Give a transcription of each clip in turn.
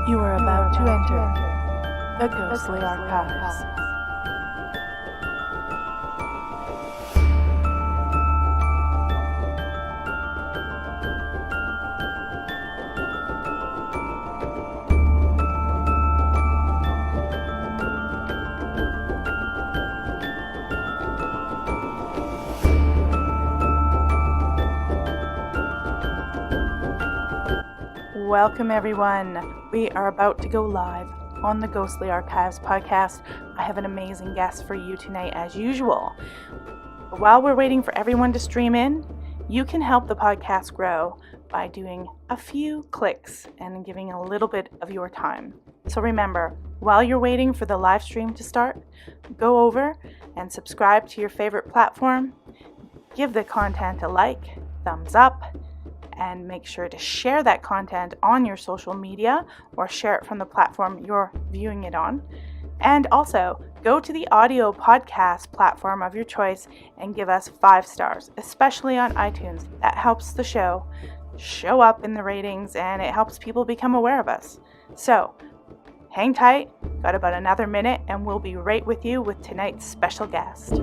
You are about to enter the Ghostly Archives. Welcome, everyone. We are about to go live on the Ghostly Archives podcast. I have an amazing guest for you tonight, as usual. While we're waiting for everyone to stream in, you can help the podcast grow by doing a few clicks and giving a little bit of your time. So remember, while you're waiting for the live stream to start, go over and subscribe to your favorite platform, give the content a like, thumbs up, and make sure to share that content on your social media or share it from the platform you're viewing it on. And also, go to the audio podcast platform of your choice and give us 5 stars, especially on iTunes. That helps the show up in the ratings and it helps people become aware of us. So, hang tight, got about another minute, and we'll be right with you with tonight's special guest.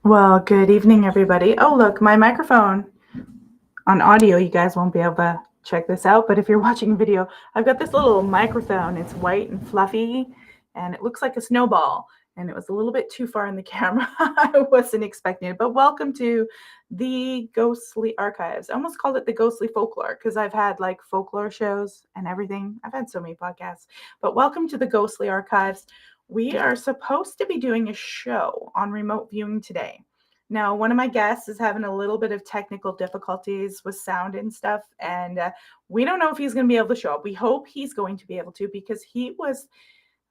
Well, good evening, everybody. Oh, look, my microphone. On audio, you guys won't be able to check this out, but if you're watching video, I've got this little microphone. It's white and fluffy, and it looks like a snowball, and it was a little bit too far in the camera. I wasn't expecting it, but welcome to the Ghostly Archives. I almost called it the Ghostly Folklore because I've had like folklore shows and everything. I've had so many podcasts, but welcome to the Ghostly Archives. We are supposed to be doing a show on remote viewing today. Now, one of my guests is having a little bit of technical difficulties with sound and stuff, and we don't know if he's going to be able to show up. We hope he's going to be able to because he was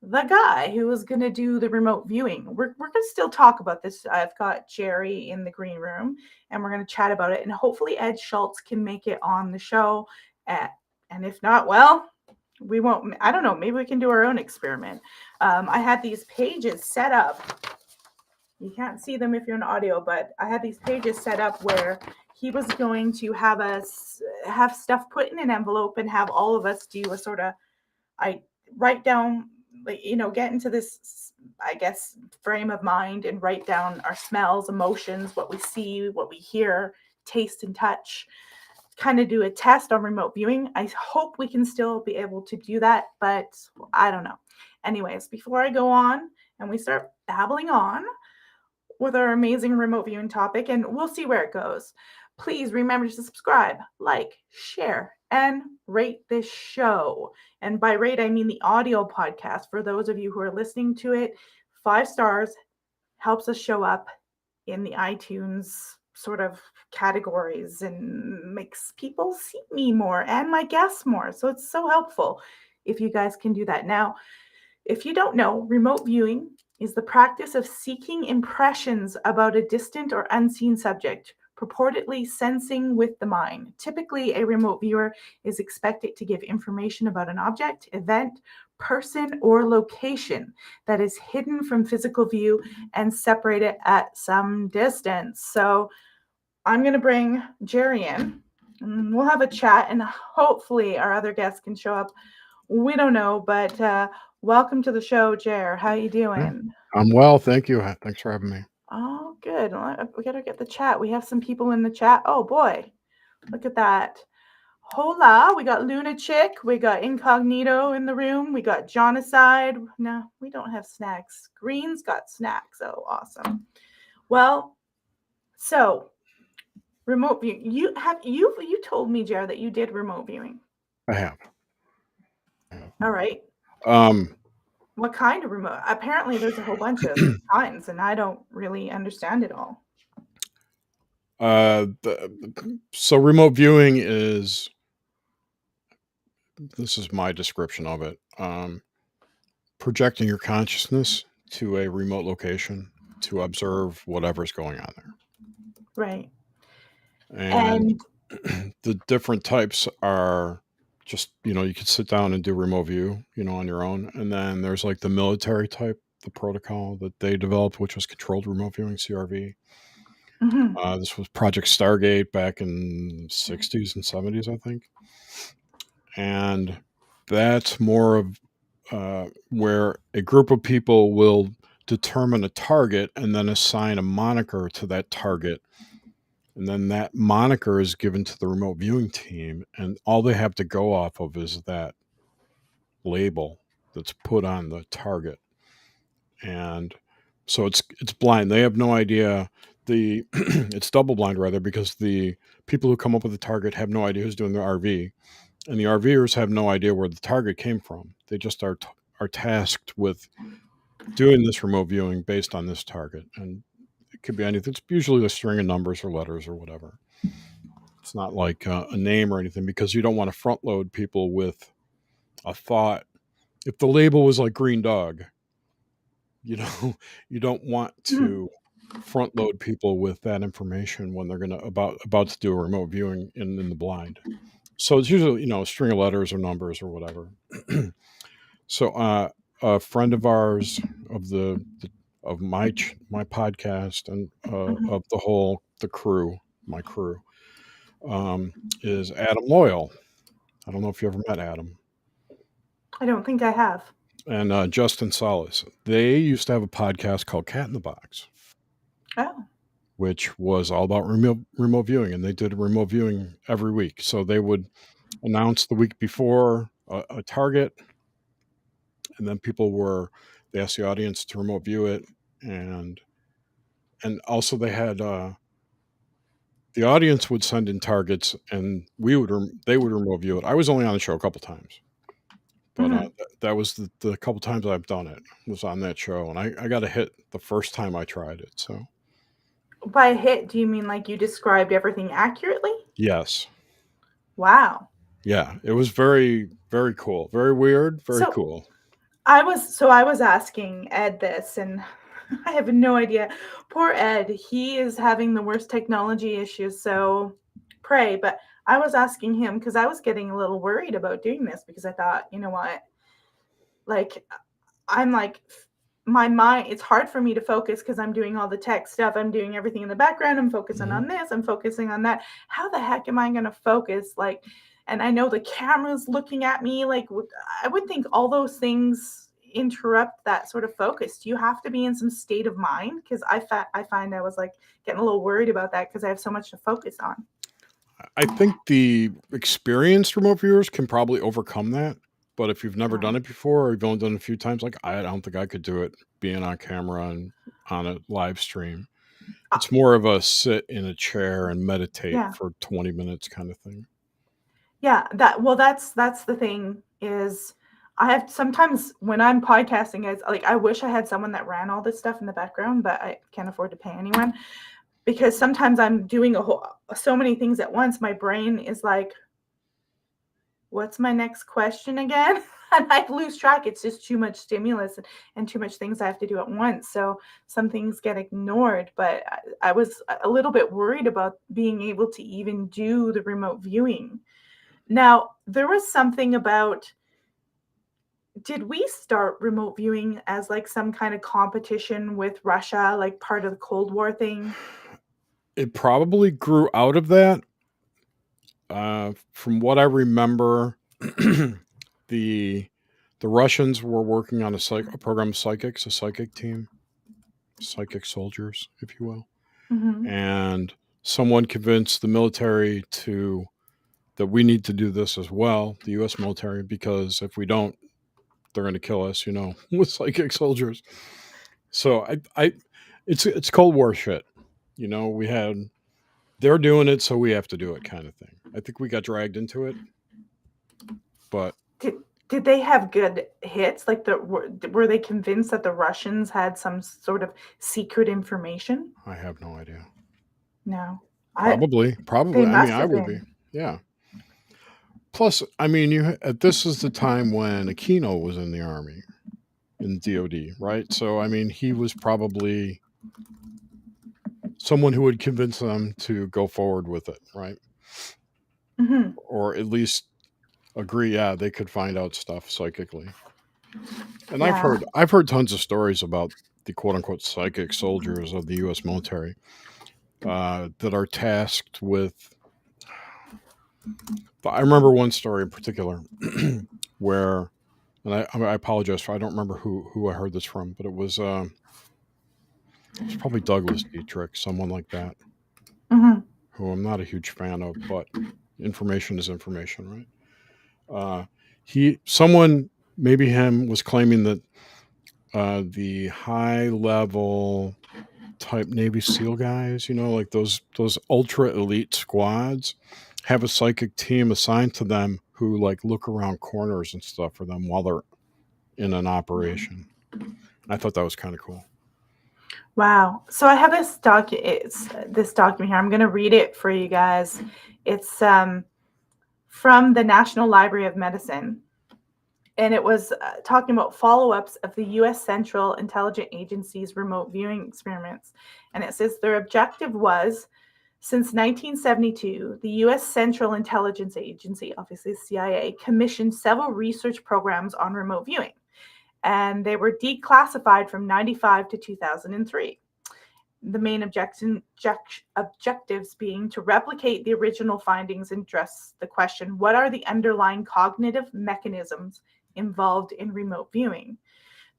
the guy who was going to do the remote viewing. We're going to still talk about this. I've got Jerry in the green room, and we're going to chat about it, and hopefully Edd Schultz can make it on the show. And if not, well, we won't. I don't know. Maybe we can do our own experiment. I had these pages set up. You can't see them if you're in audio, but I had these pages set up where he was going to have us have stuff put in an envelope and have all of us do a sort of, I write down, get into this, I guess, frame of mind and write down our smells, emotions, what we see, what we hear, taste and touch, kind of do a test on remote viewing. I hope we can still be able to do that, but I don't know. Anyways, before I go on and we start babbling on with our amazing remote viewing topic, and we'll see where it goes. Please remember to subscribe, like, share, and rate this show. And by rate, I mean the audio podcast. For those of you who are listening to it, 5 stars helps us show up in the iTunes sort of categories and makes people see me more and my guests more. So it's so helpful if you guys can do that. Now, if you don't know, remote viewing is the practice of seeking impressions about a distant or unseen subject, purportedly sensing with the mind. Typically, a remote viewer is expected to give information about an object, event, person, or location that is hidden from physical view and separated at some distance. So I'm going to bring Jerry in, and we'll have a chat, and hopefully our other guests can show up. We don't know, but welcome to the show, Jer. How you doing? I'm well, thank you. Thanks for having me. Oh, good. We got to get the chat. We have some people in the chat. Oh, boy. Look at that. Hola. We got Luna Chick. We got Incognito in the room. We got Jonocide. No, we don't have snacks. Green's got snacks. Oh, awesome. Well, so remote view. You told me, Jared, that you did remote viewing. I have. All right. What kind of remote? Apparently, there's a whole bunch of kinds, and I don't really understand it all. So remote viewing is, this is my description of it, projecting your consciousness to a remote location to observe whatever's going on there. Right. And the different types are just, you could sit down and do remote view, on your own. And then there's like the military type, the protocol that they developed, which was controlled remote viewing, CRV. Mm-hmm. This was Project Stargate back in the 60s and 70s, I think. And that's more of where a group of people will determine a target and then assign a moniker to that target. And then that moniker is given to the remote viewing team, and all they have to go off of is that label that's put on the target. And so it's blind. They have no idea. It's double blind rather, because the people who come up with the target have no idea who's doing the RV, and the RVers have no idea where the target came from. They just are tasked with doing this remote viewing based on this target, and it could be anything. It's usually a string of numbers or letters or whatever. It's not like a name or anything, because you don't want to front load people with a thought. If the label was like green dog, you don't want to front load people with that information when they're about to do a remote viewing in the blind. So it's usually, a string of letters or numbers or whatever. So a friend of ours of my podcast and of my crew, is Adam Loyal. I don't know if you ever met Adam. I don't think I have. And Justin Salas. They used to have a podcast called Cat in the Box. Oh. Which was all about remote viewing, and they did remote viewing every week. So they would announce the week before a target, and then they asked the audience to remote view it, and also they had the audience would send in targets, and they would remote view it. I was only on the show a couple times, but that was the couple times I've done it was on that show, and I got a hit the first time I tried it. So by hit, do you mean like you described everything accurately? Yes. Wow. Yeah, it was very, very cool. Very weird, very cool. I was asking Ed this, and I have no idea. Poor Ed, he is having the worst technology issues, so pray. But I was asking him because I was getting a little worried about doing this, because I thought, you know what? Like, I'm like, my mind, it's hard for me to focus because I'm doing all the tech stuff. I'm doing everything in the background. I'm focusing on this. I'm focusing on that. How the heck am I going to focus? Like, and I know the camera's looking at me. Like, I would think all those things interrupt that sort of focus. Do you have to be in some state of mind? Because I find I was like getting a little worried about that because I have so much to focus on. I think the experienced remote viewers can probably overcome that. But if you've never done it before, or you've only done it a few times, like I don't think I could do it being on camera and on a live stream. It's more of a sit in a chair and meditate for 20 minutes kind of thing. Yeah, that's the thing is I have sometimes when I'm podcasting, I wish I had someone that ran all this stuff in the background, but I can't afford to pay anyone, because sometimes I'm doing so many things at once. My brain is like, what's my next question again? and I lose track. It's just too much stimulus and too much things I have to do at once. So some things get ignored. But I was a little bit worried about being able to even do the remote viewing. Now, there was something about, did we start remote viewing as like some kind of competition with Russia, like part of the Cold War thing? It probably grew out of that. From what I remember, the Russians were working on a program of psychics, a psychic team, psychic soldiers, if you will, Hmm. and someone convinced the military that we need to do this as well, the U.S. military, because if we don't, they're going to kill us, with psychic soldiers. So it's Cold War shit. They're doing it, so we have to do it, kind of thing. I think we got dragged into it, but Did they have good hits? Like were they convinced that the Russians had some sort of secret information? I have no idea. No. I Probably. They I mean, must I have would be. been. Yeah. Plus, I mean, this is the time when Aquino was in the army, in DOD, right? So, I mean, he was probably someone who would convince them to go forward with it, right? Hmm. Or at least agree, yeah, they could find out stuff psychically. And Yeah. I've heard tons of stories about the quote unquote psychic soldiers of the U.S. military that are tasked with. But I remember one story in particular where, and I apologize for I don't remember who I heard this from, but it's probably Douglas Dietrich, someone like that, Hmm. who I'm not a huge fan of, but information is information, right? Someone, maybe him, was claiming that the high level type Navy SEAL guys, like those ultra elite squads, have a psychic team assigned to them who like look around corners and stuff for them while they're in an operation. I thought that was kind of cool. Wow. So I have it's this document here. I'm going to read it for you guys. It's from the National Library of Medicine. And it was talking about follow-ups of the U.S. Central Intelligence Agency's remote viewing experiments. And it says their objective was, since 1972, the U.S. Central Intelligence Agency, obviously CIA, commissioned several research programs on remote viewing. And they were declassified from 95 to 2003. The main objectives being to replicate the original findings and address the question, what are the underlying cognitive mechanisms involved in remote viewing?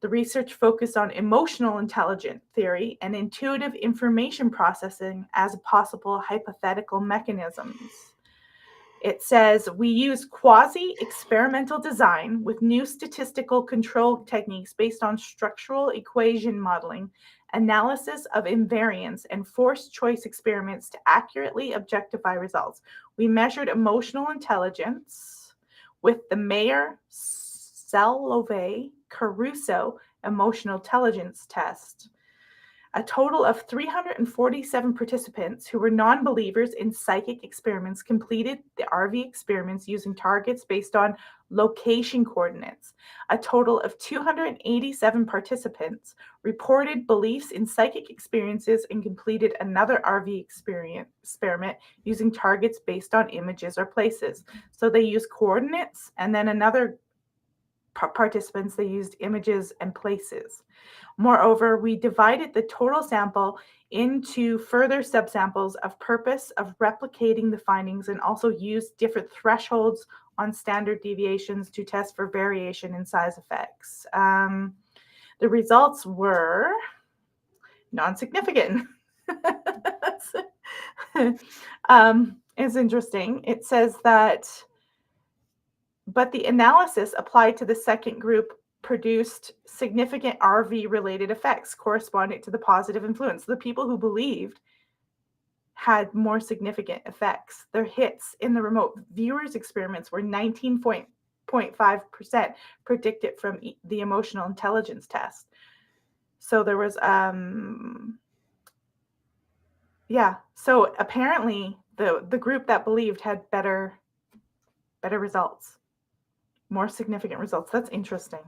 The research focused on emotional intelligence theory and intuitive information processing as possible hypothetical mechanisms. It says we use quasi-experimental design with new statistical control techniques based on structural equation modeling, analysis of invariance, and forced choice experiments to accurately objectify results. We measured emotional intelligence with the Mayer-Salovey-Caruso emotional intelligence test. A total of 347 participants who were non-believers in psychic experiments completed the RV experiments using targets based on location coordinates. A total of 287 participants reported beliefs in psychic experiences and completed another RV experiment using targets based on images or places. So they used coordinates, and then another participants, they used images and places. Moreover, we divided the total sample into further subsamples of purpose of replicating the findings and also used different thresholds on standard deviations to test for variation in size effects. The results were non-significant. It's interesting. It says that, but the analysis applied to the second group produced significant RV related effects corresponding to the positive influence. The people who believed had more significant effects. Their hits in the remote viewers experiments were 19.5% predicted from the emotional intelligence test. So there was so apparently the group that believed had better results. more significant results. That's interesting.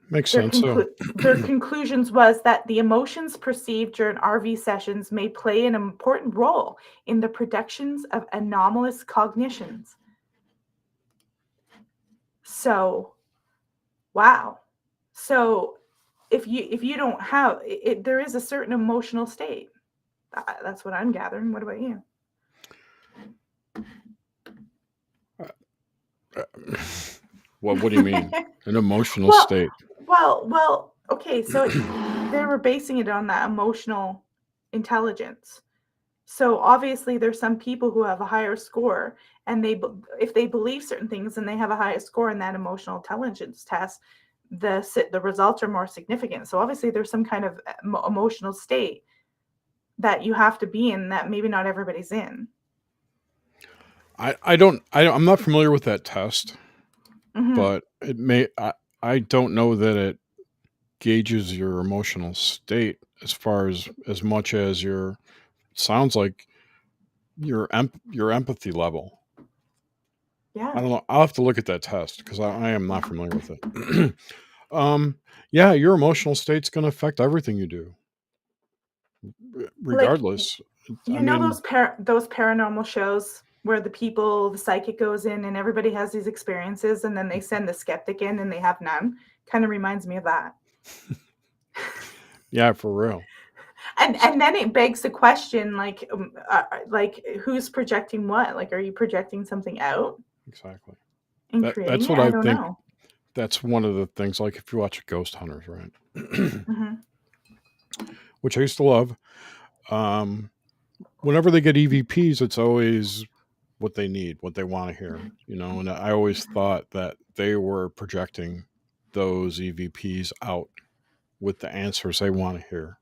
Makes Their, sense. So, their conclusions was that the emotions perceived during RV sessions may play an important role in the productions of anomalous cognitions. So, wow. So, if you don't have it, there is a certain emotional state. That's what I'm gathering. What about you? what do you mean? An emotional Well, state? well. Okay, so they were basing it on that emotional intelligence. So obviously, there's some people who have a higher score, and if they believe certain things and they have a higher score in that emotional intelligence test, the results are more significant. So obviously, there's some kind of emotional state that you have to be in that maybe not everybody's in. I'm not familiar with that test, Hmm. but it may. I don't know that it gauges your emotional state as much as your sounds like your empathy level. I Yeah. don't know. I'll have to look at that test because I am not familiar with it. Yeah, your emotional state's going to affect everything you do, Like, regardless. I you know mean, those paranormal shows where the psychic goes in and everybody has these experiences and then they send the skeptic in and they have none. Kind of reminds me of that. yeah, for real. And then it begs the question, like who's projecting what? Like, are you projecting something out Exactly. and That's creating it? what I I don't think. know. That's one of the things. Like if you watch Ghost Hunters, right? Hmm. Which I used to love. Um, Whenever they get EVPs, it's always what they need, what they want to hear, And I always thought that they were projecting those EVPs out with the answers they want to hear.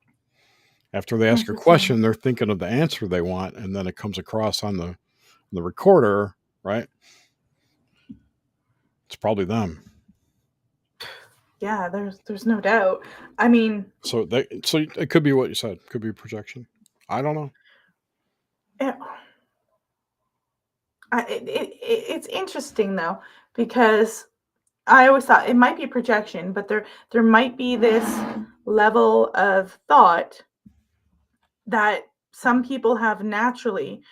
After they ask a Interesting. question, they're thinking of the answer they want, and then it comes across on the recorder, right? It's probably them. Yeah, there's no doubt. I mean, So it could be what you said. Could be projection. I don't know. it, it's interesting though, because I always thought it might be projection, but there might be this level of thought that some people have naturally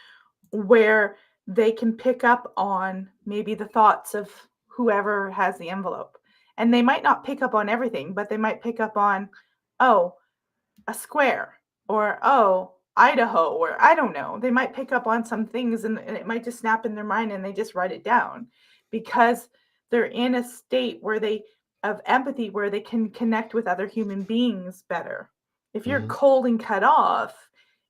where they can pick up on maybe the thoughts of whoever has the envelope. And they might not pick up on everything, but they might pick up on, oh, a square, or oh, Idaho, or I don't know. They might pick up on some things and it might just snap in their mind and they just write it down because they're in a state where they of empathy where they can connect with other human beings better. If you're Hmm. cold and cut off,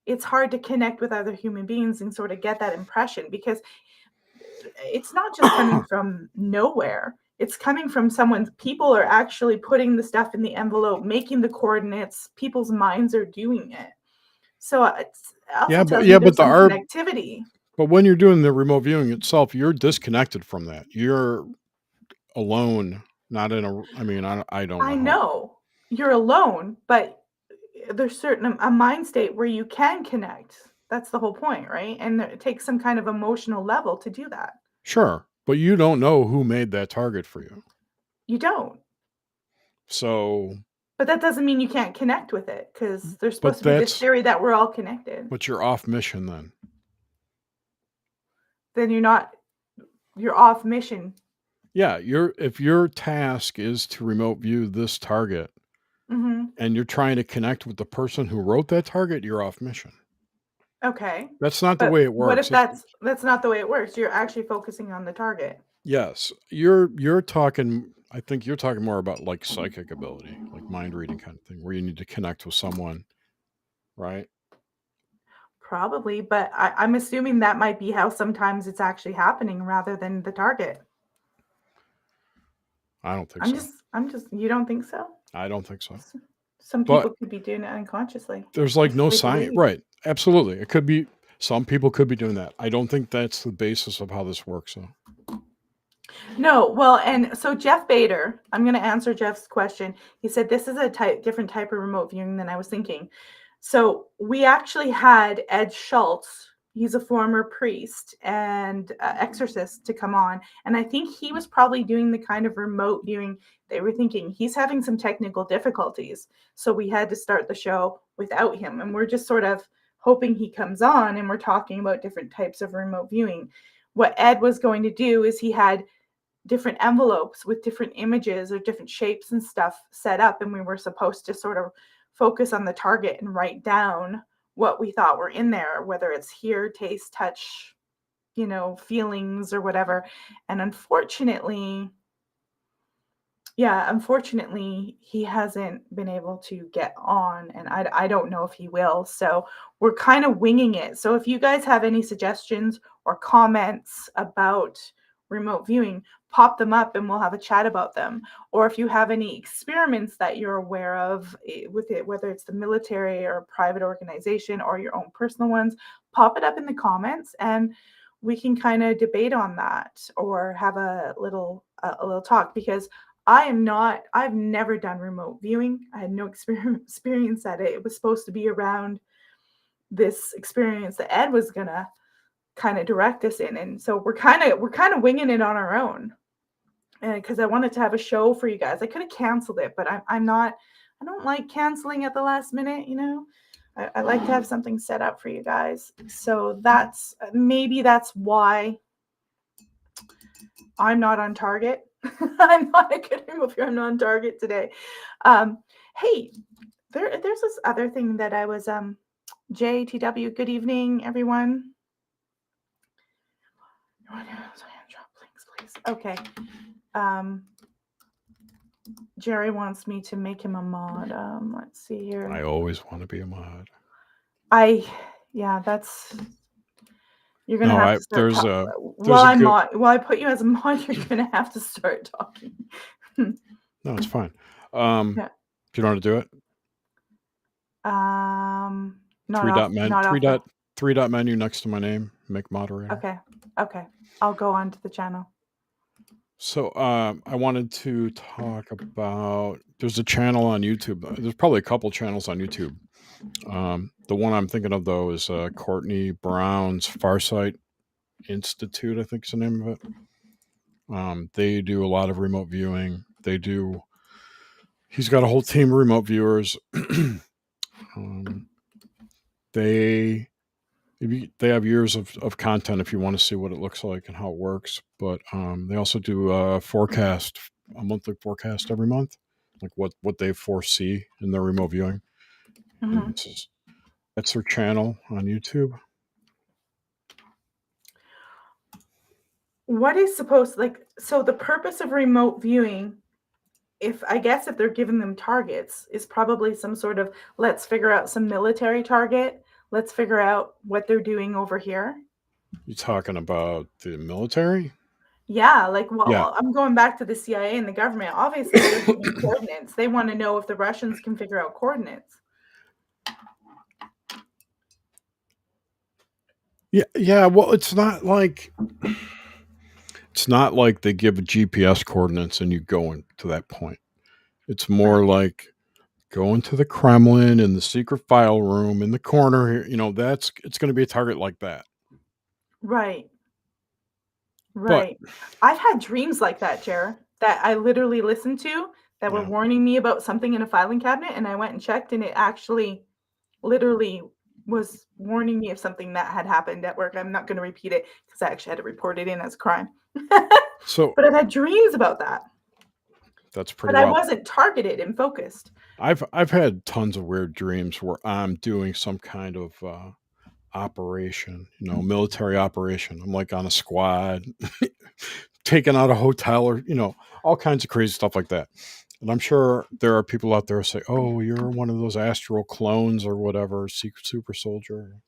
it's hard to connect with other human beings and sort of get that impression because it's not just coming from nowhere. It's coming from someone's people are actually putting the stuff in the envelope, making the coordinates. People's minds are doing it. So it also tells me But there's some connectivity. but when you're doing the remote viewing itself, you're disconnected from that. You're alone, not in a. I mean, I don't know I how. know you're alone, but there's certain a mind state where you can connect. That's the whole point, right? And it takes some kind of emotional level to do that. Sure, but you don't know who made that target for you. You don't. So, But that doesn't mean you can't connect with it because there's supposed but to be this that's theory that we're all connected. but you're off mission then. Then you're off mission. Yeah, if your task is to remote view this target Hmm. and you're trying to connect with the person who wrote that target, you're off mission. Okay. That's not the But way it what works. if that's not the way it works? You're actually focusing on the target. Yes, you're talking. I think you're talking more about like psychic ability, like mind reading kind of thing, where you need to connect with someone, right? Probably, but I'm assuming that might be how sometimes it's actually happening rather than the target. I don't think so. You don't think so? I don't think so. Some But people could be doing it unconsciously. there's like That's what no they science, believe. right? Absolutely, it could be. Some people could be doing that. I don't think that's the basis of how this works, though. No, well, and so Jeff Bader, I'm going to answer Jeff's question. He said this is a different type of remote viewing than I was thinking. So we actually had Edd Schultz he's a former priest and exorcist to come on, and I think he was probably doing the kind of remote viewing. They were thinking he's having some technical difficulties, so we had to start the show without him, and we're just sort of hoping he comes on, and we're talking about different types of remote viewing. What Ed was going to do is he had different envelopes with different images or different shapes and stuff set up, and we were supposed to sort of focus on the target and write down what we thought were in there, whether it's hear, taste, touch, feelings or whatever. And unfortunately, he hasn't been able to get on, and I don't know if he will. So we're kind of winging it. So if you guys have any suggestions or comments about remote viewing, pop them up and we'll have a chat about them. Or if you have any experiments that you're aware of with it, whether it's the military or a private organization or your own personal ones, pop it up in the comments and we can kind of debate on that or have a little talk, because I've never done remote viewing. I had no experience at it. It was supposed to be around this experience that Ed was gonna kind of direct us in, and so we're kind of winging it on our own. And because I wanted to have a show for you guys, I could have canceled it, but I'm not. I don't like canceling at the last minute. I like to have something set up for you guys. So maybe that's why I'm not on target. I'm not a good remote viewer. I'm not on target today. Hey, there's this other thing that I was JTW. Good evening, everyone. Please. Okay. Jerry wants me to make him a mod. Let's see here. I always want to be a mod. That's. You're gonna have to start talking. While I put you as a mod, you're gonna have to start talking. No, it's fine. Yeah. Do you want to do it? Three dot menu next to my name. Make moderator. Okay. I'll go on to the channel. So I wanted to talk about. There's a channel on YouTube. There's probably a couple channels on YouTube. The one I'm thinking of though is Courtney Brown's Farsight Institute, I think is the name of it. They do a lot of remote viewing. He's got a whole team of remote viewers. They have years of content if you want to see what it looks like and how it works. But they also do a monthly forecast every month, like what they foresee in their remote viewing. Mm-hmm. That's their channel on YouTube. What is supposed so the purpose of remote viewing, if they're giving them targets, is probably some sort of, let's figure out some military target. Let's figure out what they're doing over here. You talking about the military? Yeah, I'm going back to the CIA and the government. Obviously, they're giving coordinates. They want to know if the Russians can figure out coordinates. Yeah. Well, it's not like they give GPS coordinates and you go to that point. It's more like going to the Kremlin in the secret file room in the corner here. It's going to be a target like that. Right. But I've had dreams like that, Jer, that I literally listened to that were warning me about something in a filing cabinet, and I went and checked, and it actually literally was warning me of something that had happened at work. I'm not going to repeat it because I actually had to report it in as a crime. But I've had dreams about that. That's pretty. But I wasn't targeted and focused. I've had tons of weird dreams where I'm doing some kind of operation, military operation. I'm like on a squad, taking out a hotel, or all kinds of crazy stuff like that. And I'm sure there are people out there who say, "Oh, you're one of those astral clones or whatever, secret super soldier,"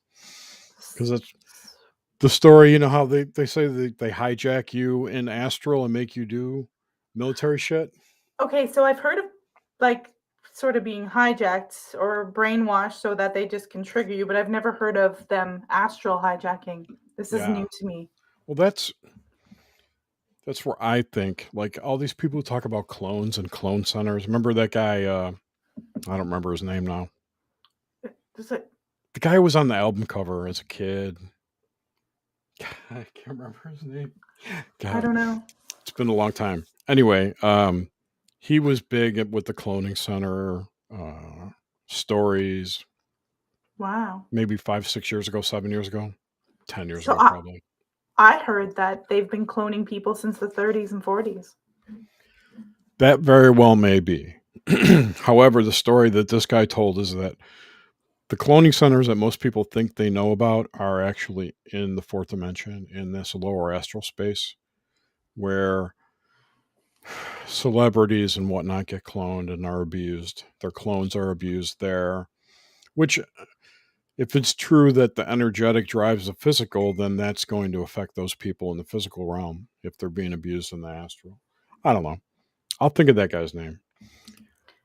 because it's the story. How they say they hijack you in astral and make you do military shit. Okay, so I've heard of sort of being hijacked or brainwashed so that they just can trigger you, but I've never heard of them astral hijacking. This is new to me. Well, that's where I think, all these people who talk about clones and clone centers. Remember that guy? I don't remember his name now. The guy who was on the album cover as a kid. I can't remember his name. I God, don't know. it's been a long time. Anyway, he was big with the cloning center stories. Wow. Maybe 5, 6 years ago, 7 years ago, 10 years So ago, probably. I heard that they've been cloning people since the 30s and 40s. That very well may be. However, the story that this guy told is that the cloning centers that most people think they know about are actually in the fourth dimension, in this lower astral space, where celebrities and whatnot get cloned and are abused. Their clones are abused there, which, if it's true that the energetic drives the physical, then that's going to affect those people in the physical realm if they're being abused in the astral. I don't know. I'll think of that guy's name.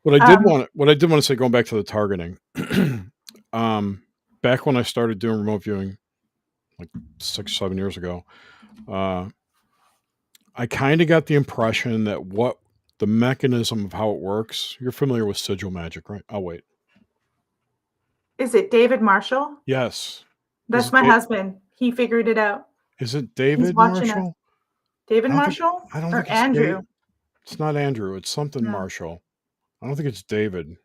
What I did Um, want to say, going back to the targeting, back when I started doing remote viewing, like 6, 7 years ago, I kind of got the impression that what the mechanism of how it works. You're familiar with sigil magic, right? Oh wait, is it David Marshall? yes. That's my husband. He figured it out. Is it He's David watching us. Marshall? David I don't think. Marshall I don't or think it's Dave. Andrew? It's not Andrew. It's something No. Marshall. I don't think it's David.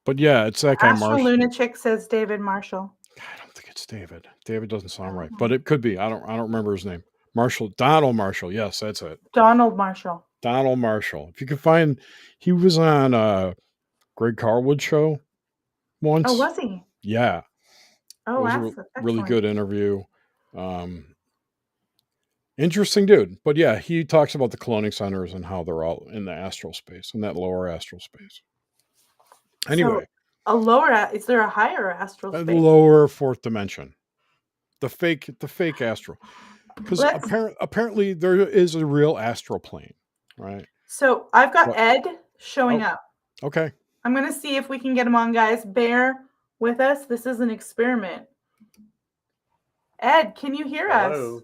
But yeah, it's that guy Astral Marshall. Lunatic says David Marshall. I don't think it's David. David doesn't sound right, but it could be. I don't remember his name. Marshall, Donald Marshall. Yes, that's it. Donald Marshall. Donald Marshall. If you could find, he was on Greg Carwood show once. Oh, was he? Yeah, Oh, it was a excellent. really good interview. Interesting dude. But yeah, he talks about the cloning centers and how they're all in the astral space, in that lower astral space. Anyway, so is there a higher astral the space? lower fourth dimension, the fake astral, because Let's. apparently there is a real astral plane, right? So I've got But Ed showing oh, up. okay. I'm gonna see if we can get him on, guys. Bear with us. This is an experiment. Ed, can you hear Hello. us?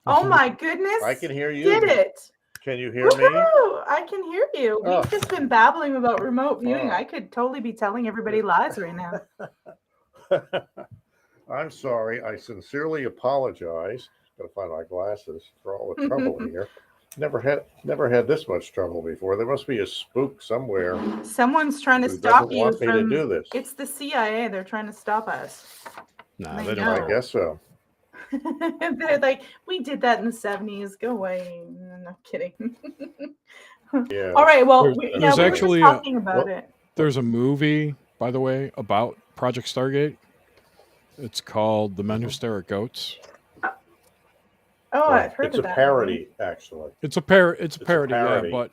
Oh my goodness! I can hear you. Did it? Can you hear me? Woohoo! I can hear you. Oh. We've just been babbling about remote viewing. Oh. I could totally be telling everybody lies right now. I'm sorry. I sincerely apologize. Gotta find my glasses for all the trouble here. Never had this much trouble before. There must be a spook somewhere. Someone's trying to who stop doesn't you want me to from. do this. It's the CIA. They're trying to stop us. Nah, I they know. don't. I guess so. They're like, we did that in the 70s. Go away. No kidding. Yeah. All right. Well, There's we were actually just talking about it. There's a movie, by the way, about Project Stargate. It's called The Men Who Stare at Goats. Oh, I've heard it's of a that. parody, actually. It's a parody, parody. yeah, but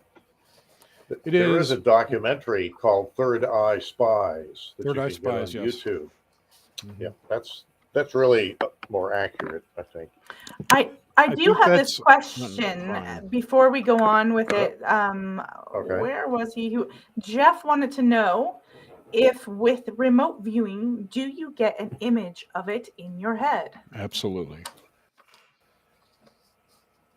there is a documentary called Third Eye Spies that Third you Eye can Spies, get on yes. YouTube. Mhm. Yeah, that's really more accurate, I think. I do think have that's this question fine. before we go on with it. Okay. Where was he? Jeff wanted to know if with remote viewing, do you get an image of it in your head? Absolutely.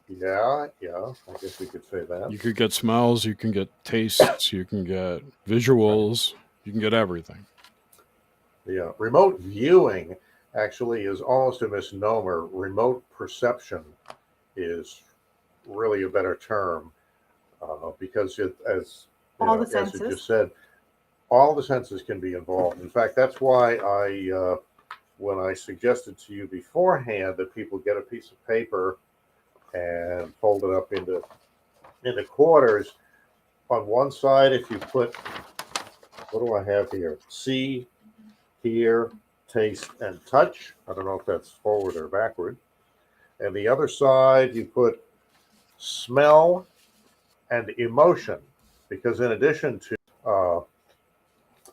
Yeah, I guess we could say that. You could get smells, you can get tastes, you can get visuals, you can get everything. Yeah, remote viewing actually is almost a misnomer. Remote perception is really a better term because as All the you senses. just said, all the senses can be involved. In fact, that's why when I suggested to you beforehand that people get a piece of paper and fold it up into quarters. On one side, if you put, what do I have here? See, hear, taste, and touch. I don't know if that's forward or backward. And the other side, you put smell and emotion, because in addition to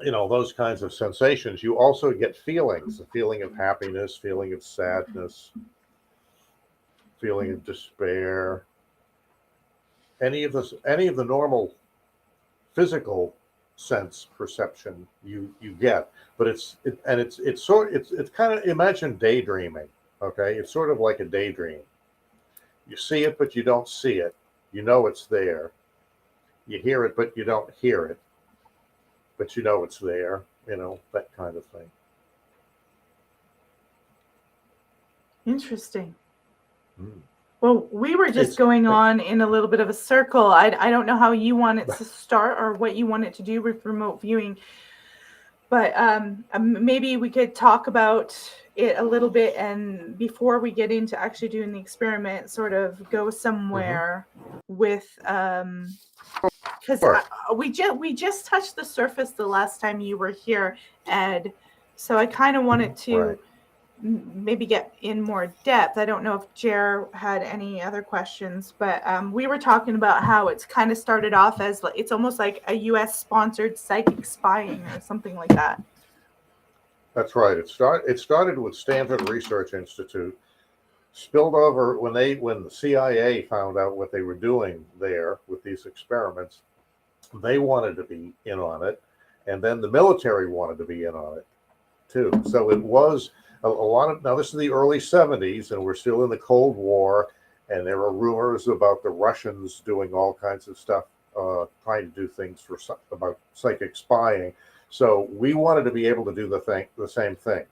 those kinds of sensations, you also get feelings: the feeling of happiness, feeling of sadness, feeling of despair. Any of the normal physical sense perception you get, but it's kind of, imagine daydreaming. Okay, it's sort of like a daydream. You see it, but you don't see it. You know it's there. You hear it, but you don't hear it. But you know it's there. That kind of thing. Interesting. Mm. Well, we were just going on in a little bit of a circle. I don't know how you want it to start or what you want it to do with remote viewing, but maybe we could talk about it a little bit, and before we get into actually doing the experiment, sort of go somewhere with because we just touched the surface the last time you were here, Ed. So I kind of wanted to maybe get in more depth. I don't know if Jer had any other questions, but we were talking about how it's kind of started off as it's almost like a U.S. sponsored psychic spying or something like that. That's right. It started with Stanford Research Institute, spilled over when the CIA found out what they were doing there with these experiments. They wanted to be in on it, and then the military wanted to be in on it too. So it was a lot of, now this is the early 70s, and we're still in the Cold War, and there were rumors about the Russians doing all kinds of stuff, trying to do things about psychic spying. So we wanted to be able to do the same thing.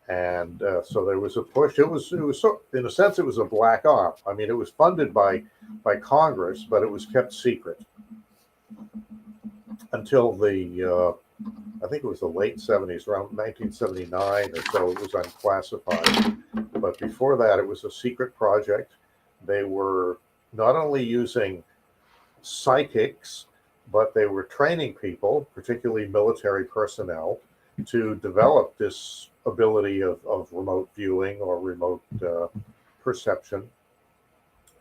And so there was a push. It was so, in a sense, it was a black op. I mean, it was funded by Congress, but it was kept secret until the I think it was the late 70s, around 1979 or so. It was unclassified, but before that, it was a secret project. They were not only using psychics, but they were training people, particularly military personnel, to develop this ability of remote viewing or remote perception.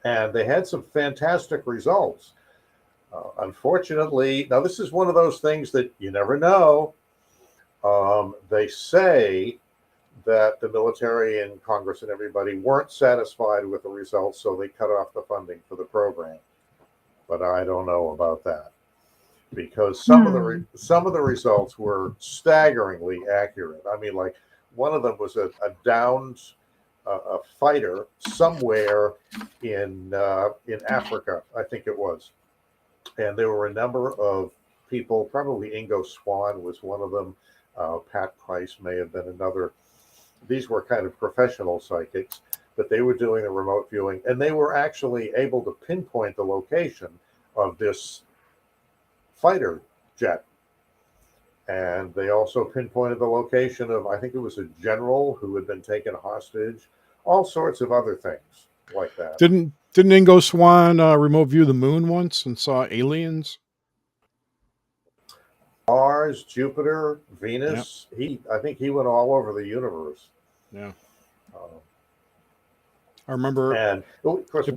And they had some fantastic results. Unfortunately, now this is one of those things that you never know. They say that the military and Congress and everybody weren't satisfied with the results, so they cut off the funding for the program. But I don't know about that, because some of the results were staggeringly accurate. I mean, like one of them was a downed a fighter somewhere in Africa, I think it was. And there were a number of people, probably Ingo Swann was one of them. Pat Price may have been another. These were kind of professional psychics, but they were doing the remote viewing, and they were actually able to pinpoint the location of this fighter jet. And they also pinpointed the location of, I think it was a general who had been taken hostage, all sorts of other things like that. Didn't Ingo Swann remote view the moon once and saw aliens? Mars, Jupiter, Venus. Yep. I think he went all over the universe. Yeah. I remember. And of course,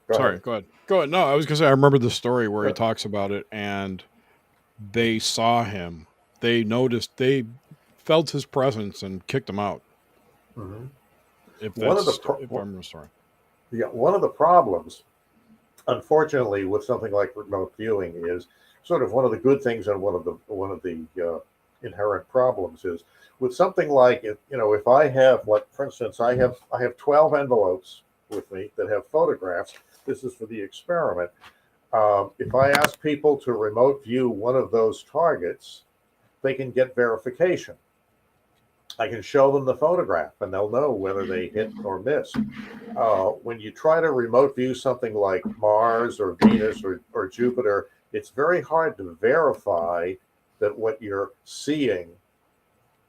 go ahead. No, I was going to say, I remember the story where he talks about it, and they saw him. They noticed, they felt his presence and kicked him out. Mm-hmm. If I remember the story. Yeah, one of the problems, unfortunately, with something like remote viewing is sort of one of the good things, and one of the inherent problems is with something like, if I have, like, for instance, I have 12 envelopes with me that have photographs. This is for the experiment. If I ask people to remote view one of those targets, they can get verification. I can show them the photograph, and they'll know whether they hit or miss. When you try to remote view something like Mars or Venus or Jupiter, it's very hard to verify that what you're seeing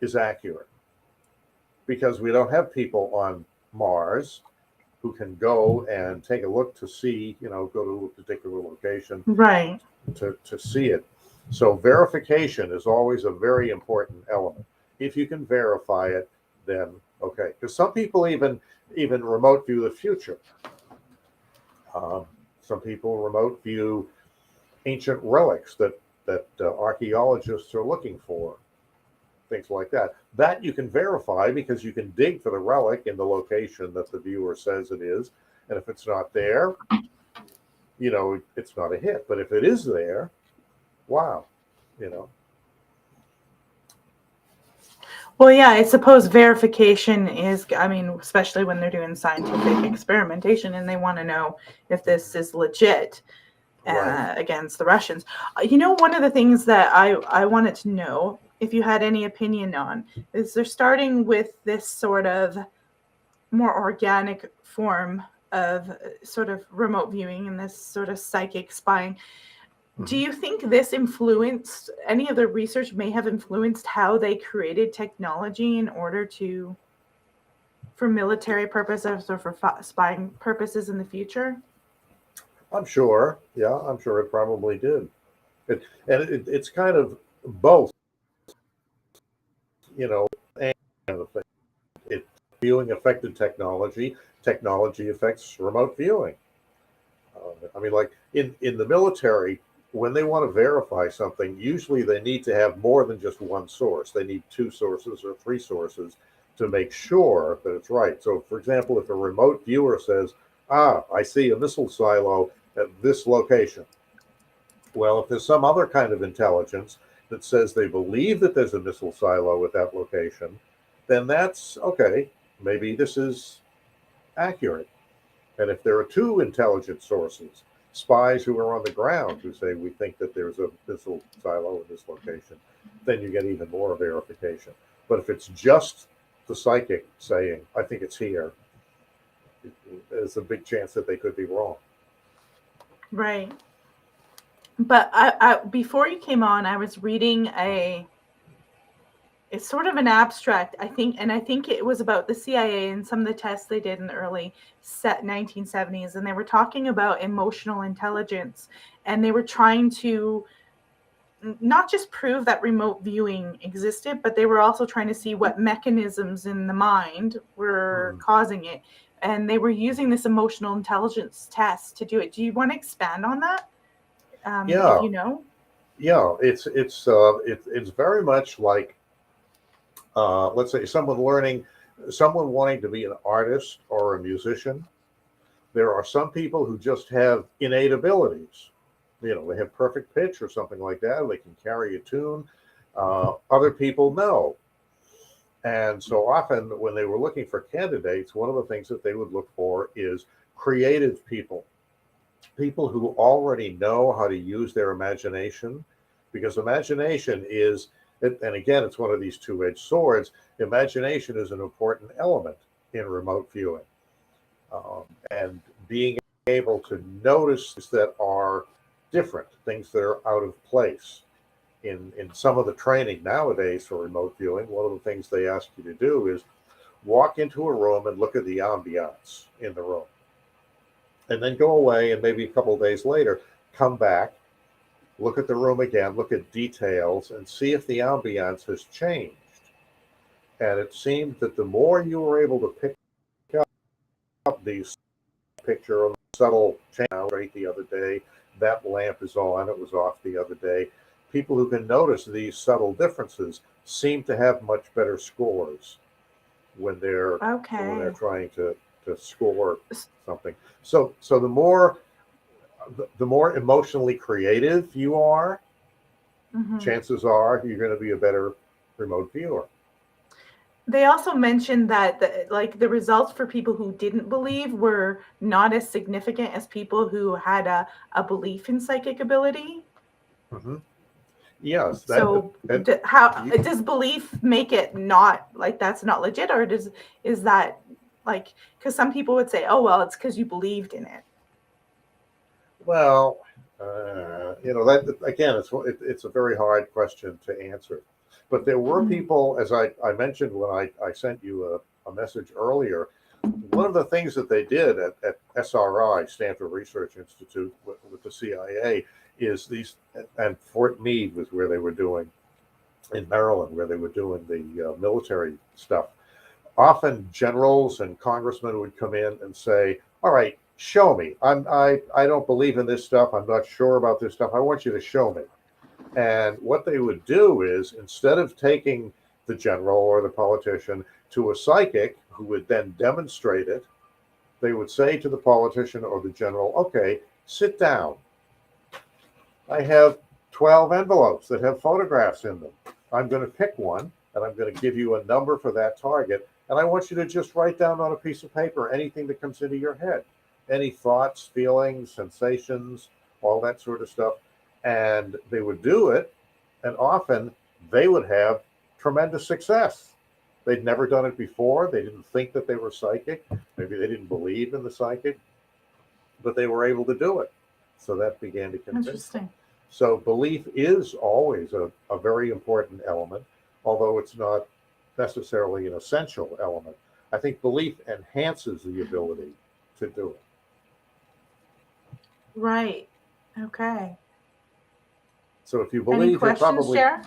is accurate, because we don't have people on Mars who can go and take a look to see, go to a particular location, right, to see it. So verification is always a very important element. If you can verify it, then okay. Because some people even remote view the future. Some people remote view ancient relics that archaeologists are looking for, things like that. That you can verify, because you can dig for the relic in the location that the viewer says it is, and if it's not there, it's not a hit. But if it is there, wow, Well, yeah, I suppose verification is, especially when they're doing scientific experimentation and they want to know if this is legit against the Russians. One of the things that I wanted to know, if you had any opinion on, is they're starting with this sort of more organic form of sort of remote viewing and this sort of psychic spying. Do you think this influenced, any of the research may have influenced how they created technology in order to, for military purposes or for spying purposes in the future? I'm sure. Yeah, I'm sure it probably did. It's kind of both, you know, and kind of thing. Viewing affected technology. Technology affects remote viewing. I mean, like in the military, when they want to verify something, usually they need to have more than just one source. They need two sources or three sources to make sure that it's right. So, for example, if a remote viewer says, I see a missile silo at this location. Well, if there's some other kind of intelligence that says they believe that there's a missile silo at that location, then that's okay. Maybe this is accurate. And if there are two intelligent sources, spies who are on the ground who say we think that there's a missile silo in this location, then you get even more verification. But if it's just the psychic saying, I think it's here, there's a big chance that they could be wrong. Right. But I before you came on, I was reading it's sort of an abstract, I think it was about the CIA and some of the tests they did in the early 1970s, and they were talking about emotional intelligence, and they were trying to not just prove that remote viewing existed, but they were also trying to see what mechanisms in the mind were causing it, and they were using this emotional intelligence test to do it. Do you want to expand on that? Yeah, If you know. yeah, it's very much like let's say someone wanting to be an artist or a musician. There are some people who just have innate abilities. They have perfect pitch or something like that. They can carry a tune. Other people no. And so often when they were looking for candidates, one of the things that they would look for is creative people, people who already know how to use their imagination, because imagination is, and again, it's one of these two-edged swords. Imagination is an important element in remote viewing. And being able to notice things that are different, things that are out of place. In some of the training nowadays for remote viewing, one of the things they ask you to do is walk into a room and look at the ambiance in the room. And then go away, and maybe a couple of days later, come back, look at the room again, look at details, and see if the ambiance has changed. And it seemed that the more you were able to pick up these picture of subtle change, right, the other day, that lamp is on, it was off the other day. People who can notice these subtle differences seem to have much better scores when they're trying to score something. So the more emotionally creative you are, chances are you're going to be a better remote viewer. They also mentioned that the results for people who didn't believe were not as significant as people who had a belief in psychic ability. Yes. How does belief make it not like that's not legit, or is that like, because some people would say, oh well, it's because you believed in it. Well, that again, it's a very hard question to answer. But there were people, as I mentioned when I sent you a message earlier, one of the things that they did at SRI, Stanford Research Institute, with the CIA, is these, and Fort Meade was where they were doing, in Maryland, where they were doing the military stuff. Often generals and congressmen would come in and say, all right, show me. I don't believe in this stuff. I'm not sure about this stuff. I want you to show me. And what they would do is, instead of taking the general or the politician to a psychic who would then demonstrate it, they would say to the politician or the general, okay, sit down. I have 12 envelopes that have photographs in them. I'm going to pick one, and I'm going to give you a number for that target. And I want you to just write down on a piece of paper anything that comes into your head, any thoughts, feelings, sensations, all that sort of stuff. And they would do it, and often they would have tremendous success. They'd never done it before. They didn't think that they were psychic. Maybe they didn't believe in the psychic, but they were able to do it. So that began to convince them. Interesting. So belief is always a very important element, although it's not necessarily an essential element. I think belief enhances the ability to do it. Right. Okay. So if you Any believe, you're questions, probably Cher?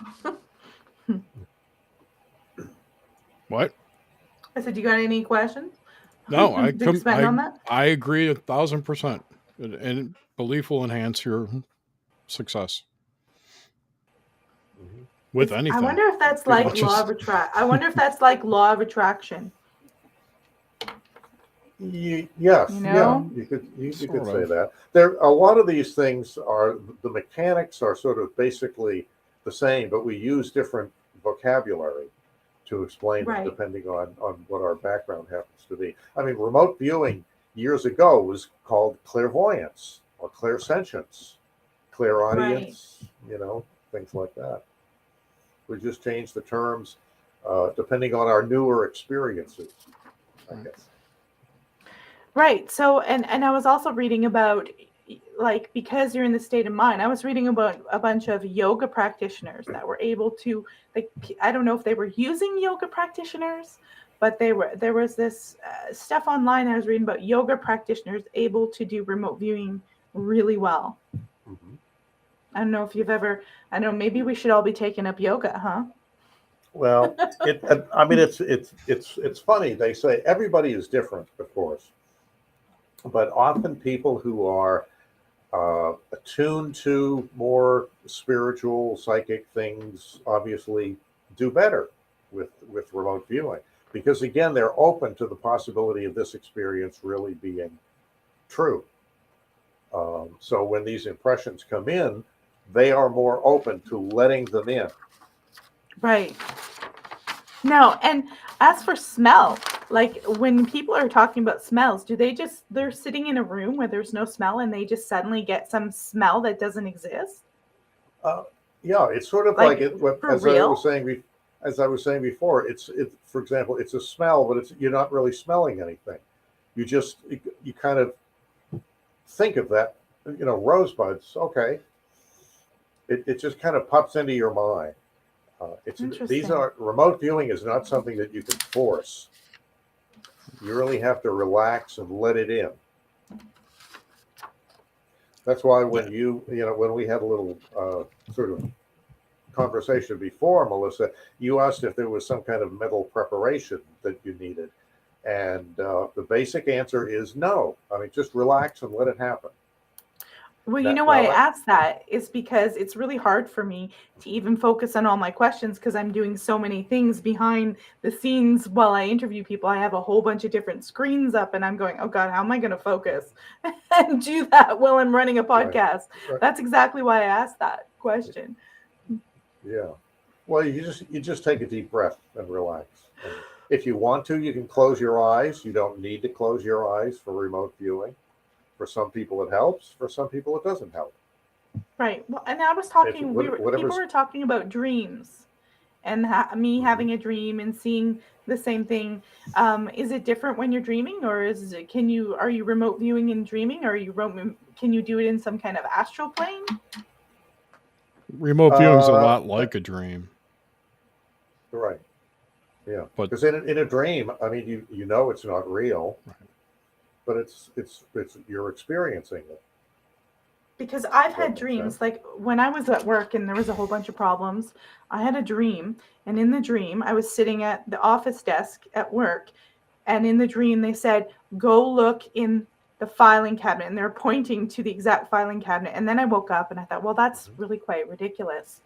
What? I said, you got any questions? No, I To expand on that? I agree 1,000%. And belief will enhance your success Mhm. with anything. I wonder if that's Pretty like much law is- of attract. I wonder if that's like law of attraction. Yes, You know? yeah, you could Sort say of. that. There, a lot of these things are, the mechanics are sort of basically the same, but we use different vocabulary to explain them Right. depending on what our background happens to be. I mean, remote viewing years ago was called clairvoyance or clairsentience, clairaudience, things like that. We just changed the terms depending on our newer experiences, I guess. Right. So, and I was also reading about, like, because you're in the state of mind, I was reading about a bunch of yoga practitioners that were able to, like, I don't know if they were using yoga practitioners, but there was this stuff online I was reading about yoga practitioners able to do remote viewing really well. Mhm. I don't know if you've ever, I don't know, maybe we should all be taking up yoga, huh? Well, I mean, it's funny. They say everybody is different, of course, but often people who are attuned to more spiritual, psychic things obviously do better with remote viewing because again, they're open to the possibility of this experience really being true. So when these impressions come in, they are more open to letting them in. Right. No, and as for smell, like when people are talking about smells, do they just, they're sitting in a room where there's no smell and they just suddenly get some smell that doesn't exist? Yeah, it's sort of Like, for as real? I was saying before, it's for example, it's a smell, but you're not really smelling anything. You kind of think of that, rosebuds. Okay, it just kind of pops into your mind. These Interesting. are remote viewing is not something that you can force. You really have to relax and let it in. That's why when when we had a little sort of conversation before, Melissa, you asked if there was some kind of mental preparation that you needed. And the basic answer is no. I mean, just relax and let it happen. Well, you That, know why I asked that is because it's really hard for me to even focus on all my questions because I'm doing so many things behind the scenes while I interview people. I have a whole bunch of different screens up and I'm going, oh God, how am I going to focus and do that while I'm running a podcast? Right. That's exactly why I asked that question. Yeah. Well, you just take a deep breath and relax. And if you want to, you can close your eyes. You don't need to close your eyes for remote viewing. For some people, it helps. For some people, it doesn't help. Right. Well, and I was talking, people Whatever's were talking about dreams and me having a dream and seeing the same thing. Is it different when you're dreaming, or are you remote viewing and dreaming, or can you do it in some kind of astral plane? Remote viewing is a lot like a dream. Right. Yeah. But because in a dream, I mean, you know it's not real, right. but it's you're experiencing it. Because I've had makes dreams, sense. like when I was at work and there was a whole bunch of problems, I had a dream, and in the dream, I was sitting at the office desk at work, and in the dream, they said, go look in the filing cabinet, and they're pointing to the exact filing cabinet. And then I woke up and I thought, well, that's really quite ridiculous.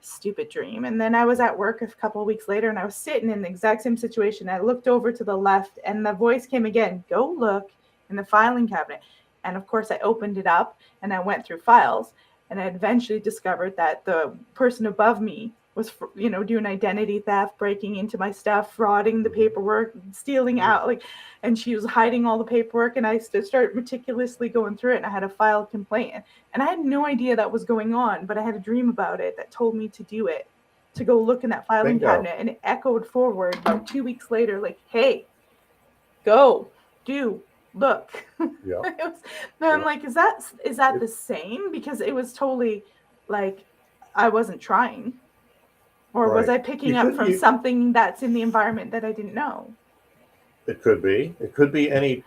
Stupid dream. And then I was at work a couple of weeks later and I was sitting in the exact same situation. I looked over to the left and the voice came again, go look in the filing cabinet. And of course I opened it up and I went through files, and I eventually discovered that the person above me was, doing identity theft, breaking into my stuff, frauding the paperwork, stealing out, and she was hiding all the paperwork. And I started meticulously going through it, and I had to file a complaint. And I had no idea that was going on, but I had a dream about it that told me to do it. to go look in that filing Bingo. cabinet, and it echoed forward about 2 weeks later, like, hey, go, do, look. Yeah. I'm like, is that the same? Because it was totally like I wasn't trying. Or was I picking up from something that's in the environment that I didn't know? It could be. It could be any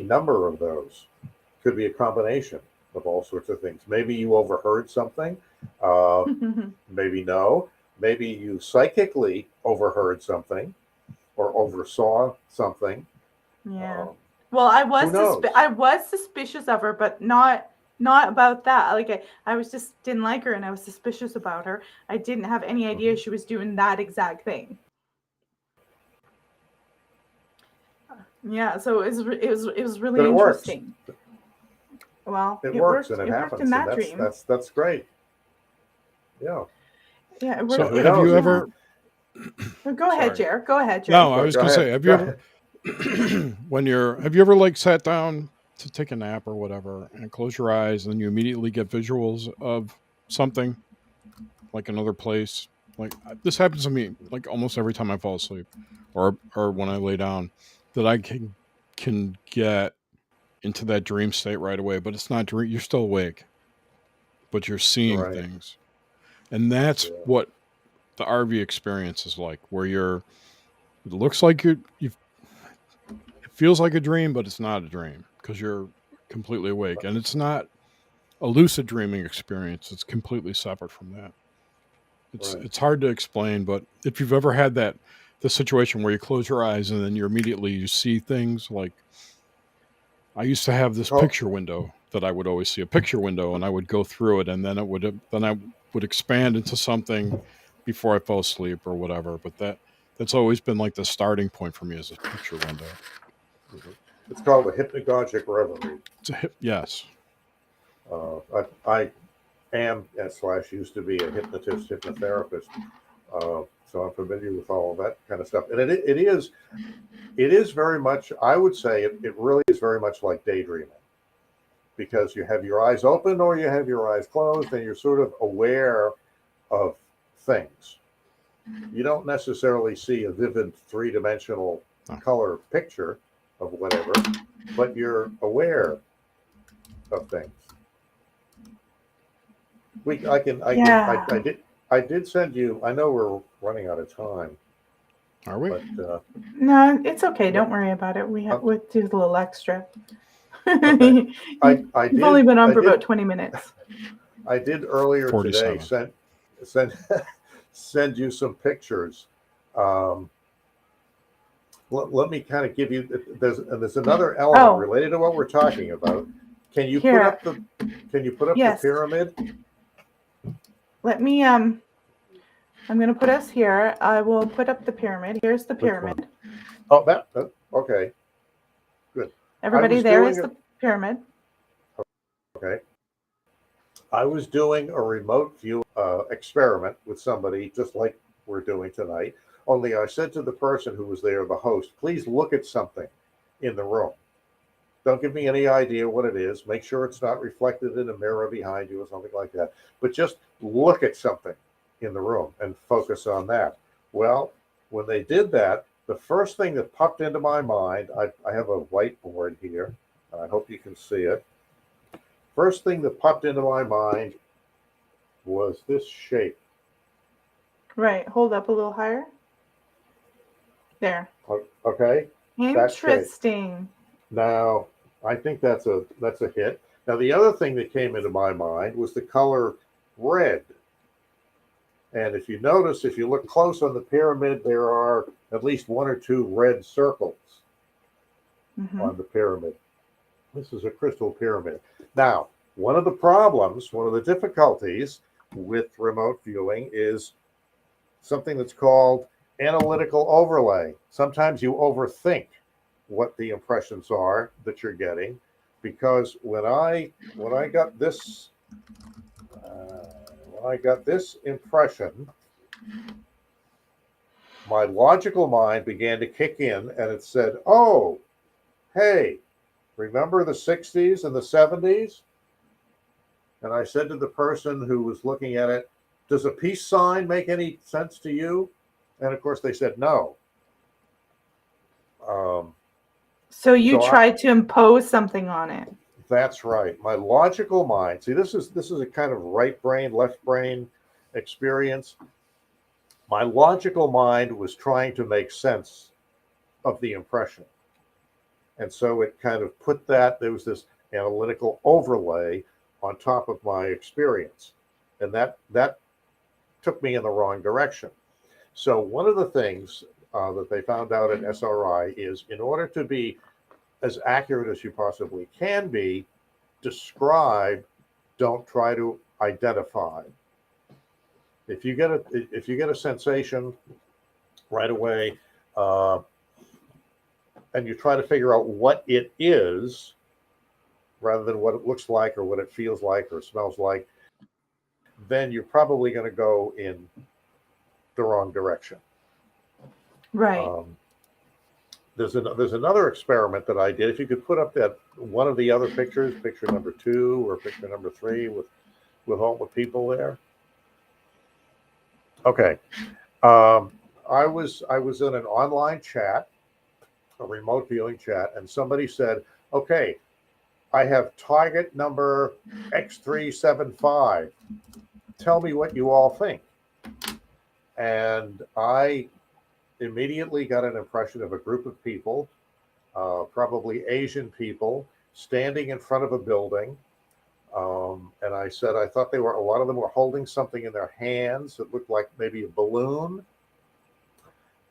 number of those. It could be a combination of all sorts of things. Maybe you overheard something. Maybe no. Maybe you psychically overheard something or oversaw something. Yeah. Well, I was suspicious of her, but not about that. Like I was just didn't like her, and I was suspicious about her. I didn't have any idea she was doing that exact thing. Yeah, so it was really interesting. Well, it works and it worked happens. in that dream. That's great. Yeah. Yeah. It worked. So have you ever? Go ahead, Jer. Go ahead, Jer. No, I was going to say, have you ever? Have you ever like sat down to take a nap or whatever and close your eyes and you immediately get visuals of something, like another place? Like this happens to me like almost every time I fall asleep or when I lay down, that I can get into that dream state right away, but it's not dream. You're still awake, but you're seeing things. And that's what the RV experience is like, where it looks like it feels like a dream, but it's not a dream because you're completely awake. And it's not a lucid dreaming experience. It's completely separate from that. It's hard to explain, but if you've ever had the situation where you close your eyes and then you see things, like I used to have this picture window that I would always see, a picture window, and I would go through it, and then I would expand into something before I fell asleep or whatever. But that's always been like the starting point for me, as a picture window. It's called a hypnagogic reverie. Yes. I am / used to be a hypnotherapist. So I'm familiar with all of that kind of stuff. And it is very much, I would say, it really is very much like daydreaming, because you have your eyes open or you have your eyes closed and you're sort of aware of things. You don't necessarily see a vivid three-dimensional color picture of whatever, but you're aware of things. I did send you. I know we're running out of time. Are we? But, no, it's okay. Don't worry about it. We'll do a little extra. Okay. You've only been on for about 20 minutes. I did earlier 47. today send you some pictures. Let me kind of give you. There's another element related to what we're talking about. Can you put up the the pyramid? Let me I'm going to put us here. I will put up the pyramid. Here's the pyramid. Oh, okay. Good. Everybody, there is the pyramid. Okay. I was doing a remote view experiment with somebody, just like we're doing tonight. Only I said to the person who was there, the host, please look at something in the room. Don't give me any idea what it is. Make sure it's not reflected in a mirror behind you or something like that. But just look at something in the room and focus on that. Well, when they did that, the first thing that popped into my mind, I have a whiteboard here. I hope you can see it. First thing that popped into my mind was this shape. Right. Hold up a little higher. There. Okay. Interesting. Now, I think that's a hit. Now, the other thing that came into my mind was the color red. And if you notice, if you look close on the pyramid, there are at least one or two red circles on the pyramid. This is a crystal pyramid. Now, one of the difficulties with remote viewing is something that's called analytical overlay. Sometimes you overthink what the impressions are that you're getting, because when I got this impression, my logical mind began to kick in, and it said, "Oh, hey, remember the 60s and the 70s?" And I said to the person who was looking at it, does a peace sign make any sense to you? And of course they said no. So you So tried to impose something on it. That's right. My logical mind. See, this is a kind of right brain, left brain experience. My logical mind was trying to make sense of the impression. And so it kind of put that, there was this analytical overlay on top of my experience. And that took me in the wrong direction. So one of the things that they found out at SRI is, in order to be as accurate as you possibly can be, describe, don't try to identify. If you get a sensation right away, and you try to figure out what it is, rather than what it looks like or what it feels like or smells like, then you're probably going to go in the wrong direction. Right. There's another experiment that I did. If you could put up that one of the other pictures, picture number 2 or picture number 3, with all the people there. Okay. I was in an online chat, a remote viewing chat, and somebody said, okay, I have target number X375. Tell me what you all think. And I immediately got an impression of a group of people, probably Asian people, standing in front of a building. And I said, I thought a lot of them were holding something in their hands that looked like maybe a balloon.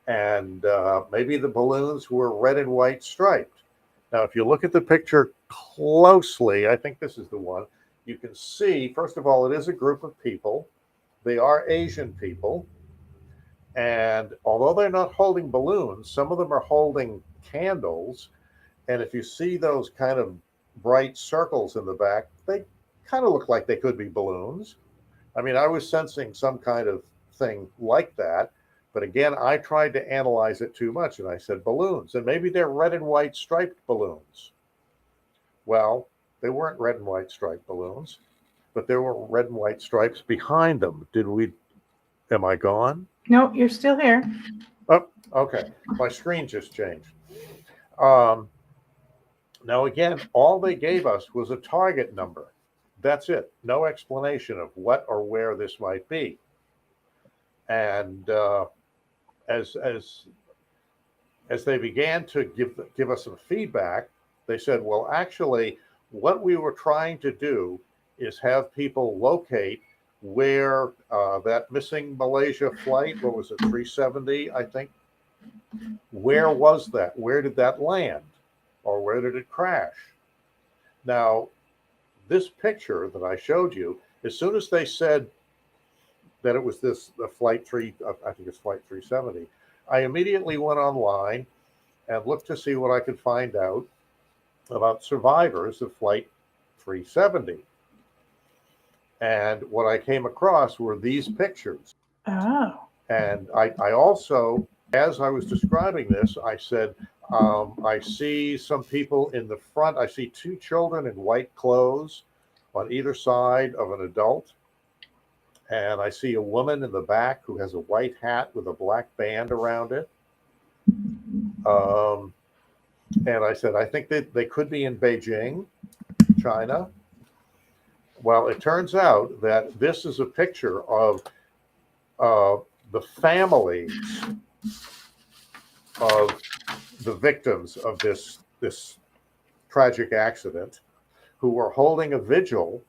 And maybe the balloons were red and white striped. Now, if you look at the picture closely, I think this is the one, you can see, first of all, it is a group of people. They are Asian people. And although they're not holding balloons, some of them are holding candles. And if you see those kind of bright circles in the back, they kind of look like they could be balloons. I mean, I was sensing some kind of thing like that. But again, I tried to analyze it too much, and I said balloons, and maybe they're red and white striped balloons. Well, they weren't red and white striped balloons, but there were red and white stripes behind them. Am I gone? No, you're still here. Oh, okay. My screen just changed. Now, again, all they gave us was a target number. That's it. No explanation of what or where this might be. And as they began to give us some feedback, they said, well, actually, what we were trying to do is have people locate where that missing Malaysia flight, what was it, 370, I think, where was that? Where did that land? Or where did it crash? Now, this picture that I showed you, as soon as they said that it was flight 370, I immediately went online and looked to see what I could find out about survivors of flight 370. And what I came across were these pictures. Oh. And I also, as I was describing this, I said, I see some people in the front. I see 2 children in white clothes on either side of an adult. And I see a woman in the back who has a white hat with a black band around it. And I said, I think that they could be in Beijing, China. Well, it turns out that this is a picture of the families of the victims of this tragic accident, who were holding a vigil.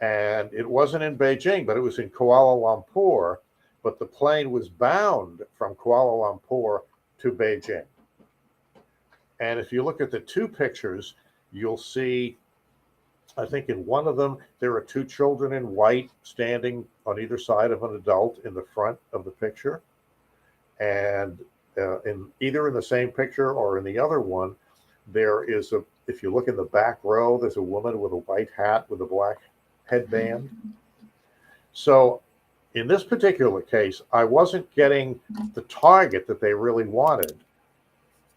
And it wasn't in Beijing, but it was in Kuala Lumpur. But the plane was bound from Kuala Lumpur to Beijing. And if you look at the 2 pictures, you'll see, I think in one of them, there are 2 children in white standing on either side of an adult in the front of the picture. And either in the same picture or in the other one, there is if you look in the back row, there's a woman with a white hat with a black headband. So in this particular case, I wasn't getting the target that they really wanted.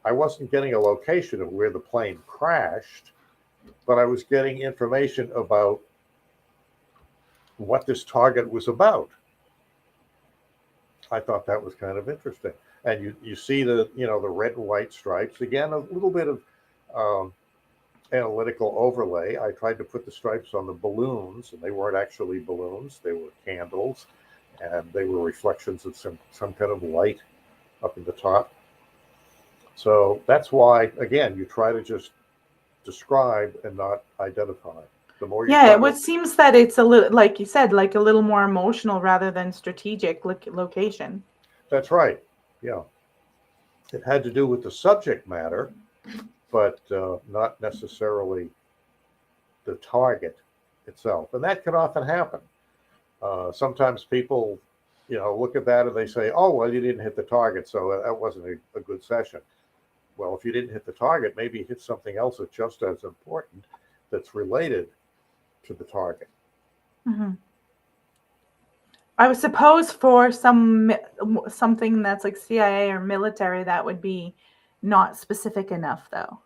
I wasn't getting a location of where the plane crashed, but I was getting information about what this target was about. I thought that was kind of interesting. And you see the the red and white stripes again, a little bit of um, analytical overlay. I tried to put the stripes on the balloons, and they weren't actually balloons; they were candles, and they were reflections of some kind of light up in the top. So that's why, again, you try to just describe and not identify. The more you Yeah, try it would to, seems that it's a little, like you said, like a little more emotional rather than strategic location. that's right. Yeah, it had to do with the subject matter, but not necessarily the target itself. And that can often happen. Sometimes people, look at that and they say, "Oh, well, you didn't hit the target, so that wasn't a good session." Well, if you didn't hit the target, maybe you hit something else that's just as important that's related to the target. Hmm. I would suppose for something that's like CIA or military, that would be not specific enough, though,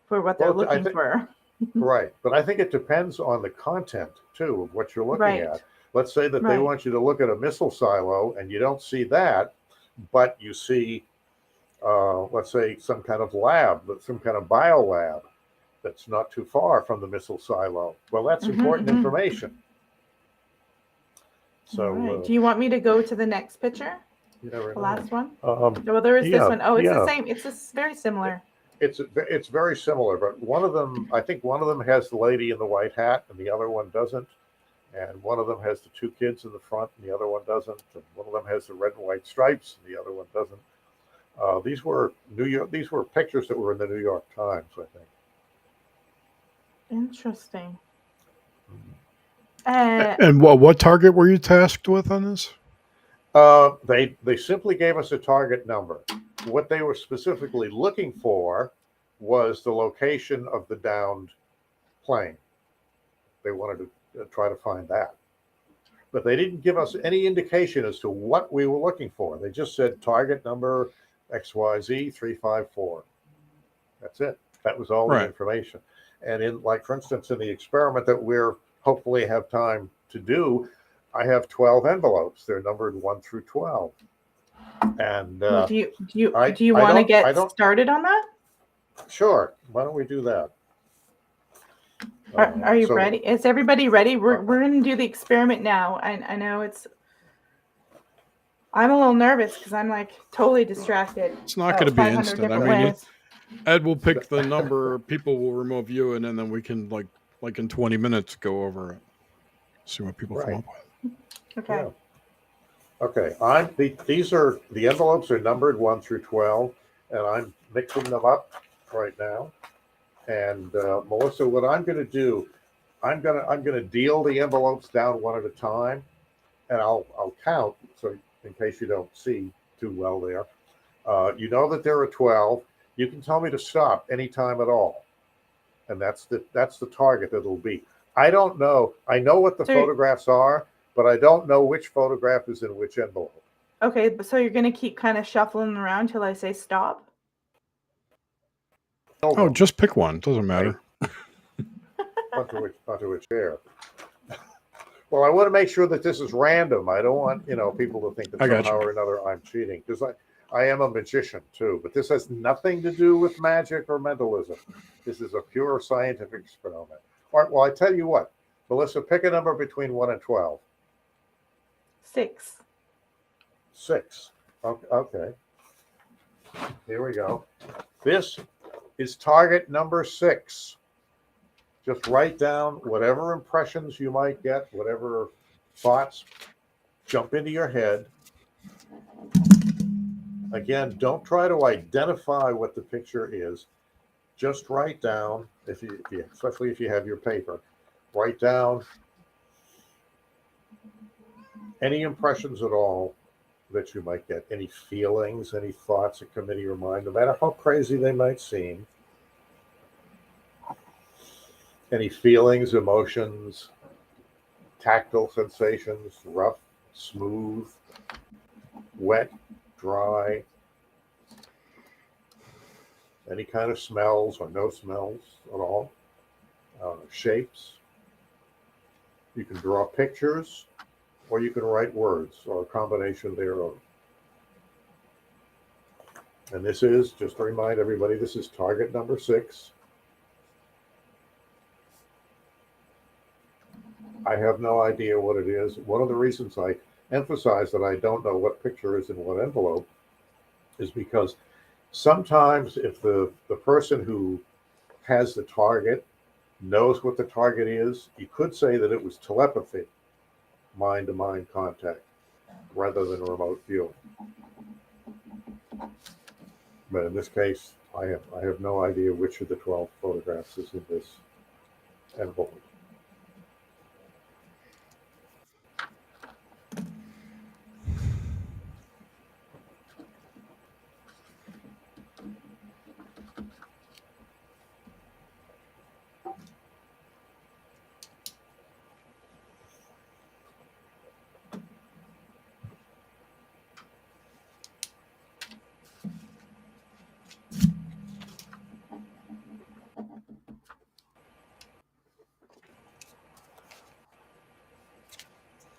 for what they're Well, I looking think for. right, but I think it depends on the content too of what you're looking Right, at. Let's say that they right. want you to look at a missile silo and you don't see that, but you see, let's say, some kind of lab, some kind of bio lab that's not too far from the missile silo. Well, that's Hmm. important Hmm. information. All right. So Do you want me to go to the next picture? you never The know. last one? Um, Well, there is this yeah, one. Oh, it's the yeah. same. It's very similar. It's very similar, but one of them, I think one of them has the lady in the white hat, and the other one doesn't. And one of them has the two kids in the front, and the other one doesn't. And one of them has the red and white stripes, and the other one doesn't. These were New York. These were pictures that were in the New York Times, I think. Interesting. Uh, And what target were you tasked with on this? They simply gave us a target number. What they were specifically looking for was the location of the downed plane. They wanted to try to find that. But they didn't give us any indication as to what we were looking for. They just said target number XYZ 354. That's it. That was all the Right. information. And in, like, for instance, in the experiment that we're hopefully have time to do, I have 12 envelopes. They're numbered 1 through 12. And well, I do you I want to don't I get don't started on that? sure. Why don't we do that? Are you So ready? Is everybody ready? uh, We're going to do the experiment now. I know I'm a little nervous because I'm like totally distracted It's not going about to be 500 instant. I different mean, ways. Ed will pick the number, people will remove you, and then we can like in 20 minutes go over it, see what people come right. up with. Okay. Yeah. Okay. These are the envelopes are numbered 1 through 12, and I'm mixing them up right now. And Melissa, what I'm going to do, I'm gonna deal the envelopes down one at a time, and I'll count. So in case you don't see too well there, you know that there are 12. You can tell me to stop anytime at all, and that's the target that it'll be. I don't know. I know what the So photographs are, but I don't know which photograph is in which envelope. okay, so you're going to keep kind of shuffling around till I say stop? Know Oh, them, just pick one. Doesn't right? matter. Onto a chair. Well, I want to make sure that this is random. I don't want people to think that I got somehow you. or another I'm cheating, because I am a magician too. But this has nothing to do with magic or mentalism. This is a pure scientific experiment. All right. Well, I tell you what, Melissa, pick a number between 1 and 12. 6. 6. Okay. Here we go. This is target number 6. Just write down whatever impressions you might get, whatever thoughts jump into your head. Again, don't try to identify what the picture is. Just write down, especially if you have your paper, write down any impressions at all that you might get, any feelings, any thoughts that come into your mind, no matter how crazy they might seem. Any feelings, emotions, tactile sensations, rough, smooth, wet, dry, any kind of smells or no smells at all, shapes. You can draw pictures. or you can write words or a combination thereof. And this is, just to remind everybody, this is target number 6. I have no idea what it is. One of the reasons I emphasize that I don't know what picture is in what envelope is because sometimes if the person who has the target knows what the target is, you could say that it was telepathy, mind-to-mind contact, rather than remote viewing. But in this case, I have no idea which of the 12 photographs is in this envelope.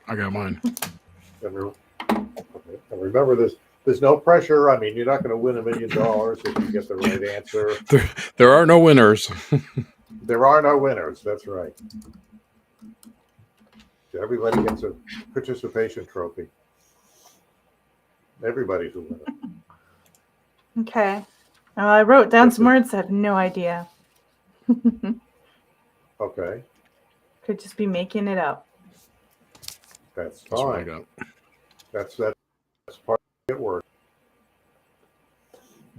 I got mine. And remember, there's no pressure. I mean, you're not going to win $1 million if you get the right answer. There are no winners. There are no winners. That's right. Everybody gets a participation trophy. Everybody's a winner. Okay. Well, I wrote down some words. I have no idea. Okay, Could just be making it up. that's That's what I fine. got. That's part of it work.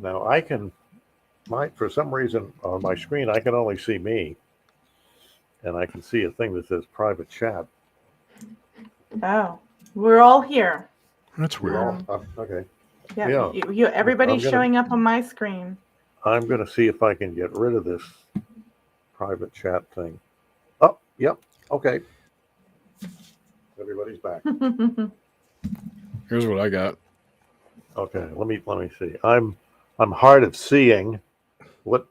Now for some reason on my screen I can only see me, and I can see a thing that says private chat. Oh, we're all here. That's weird. Okay, Yeah, Yeah. everybody's I'm gonna- showing up on my screen. I'm going to see if I can get rid of this private chat thing. Oh, yep. Okay. Everybody's back. Here's what I got. Okay, let me see. I'm hard of seeing. What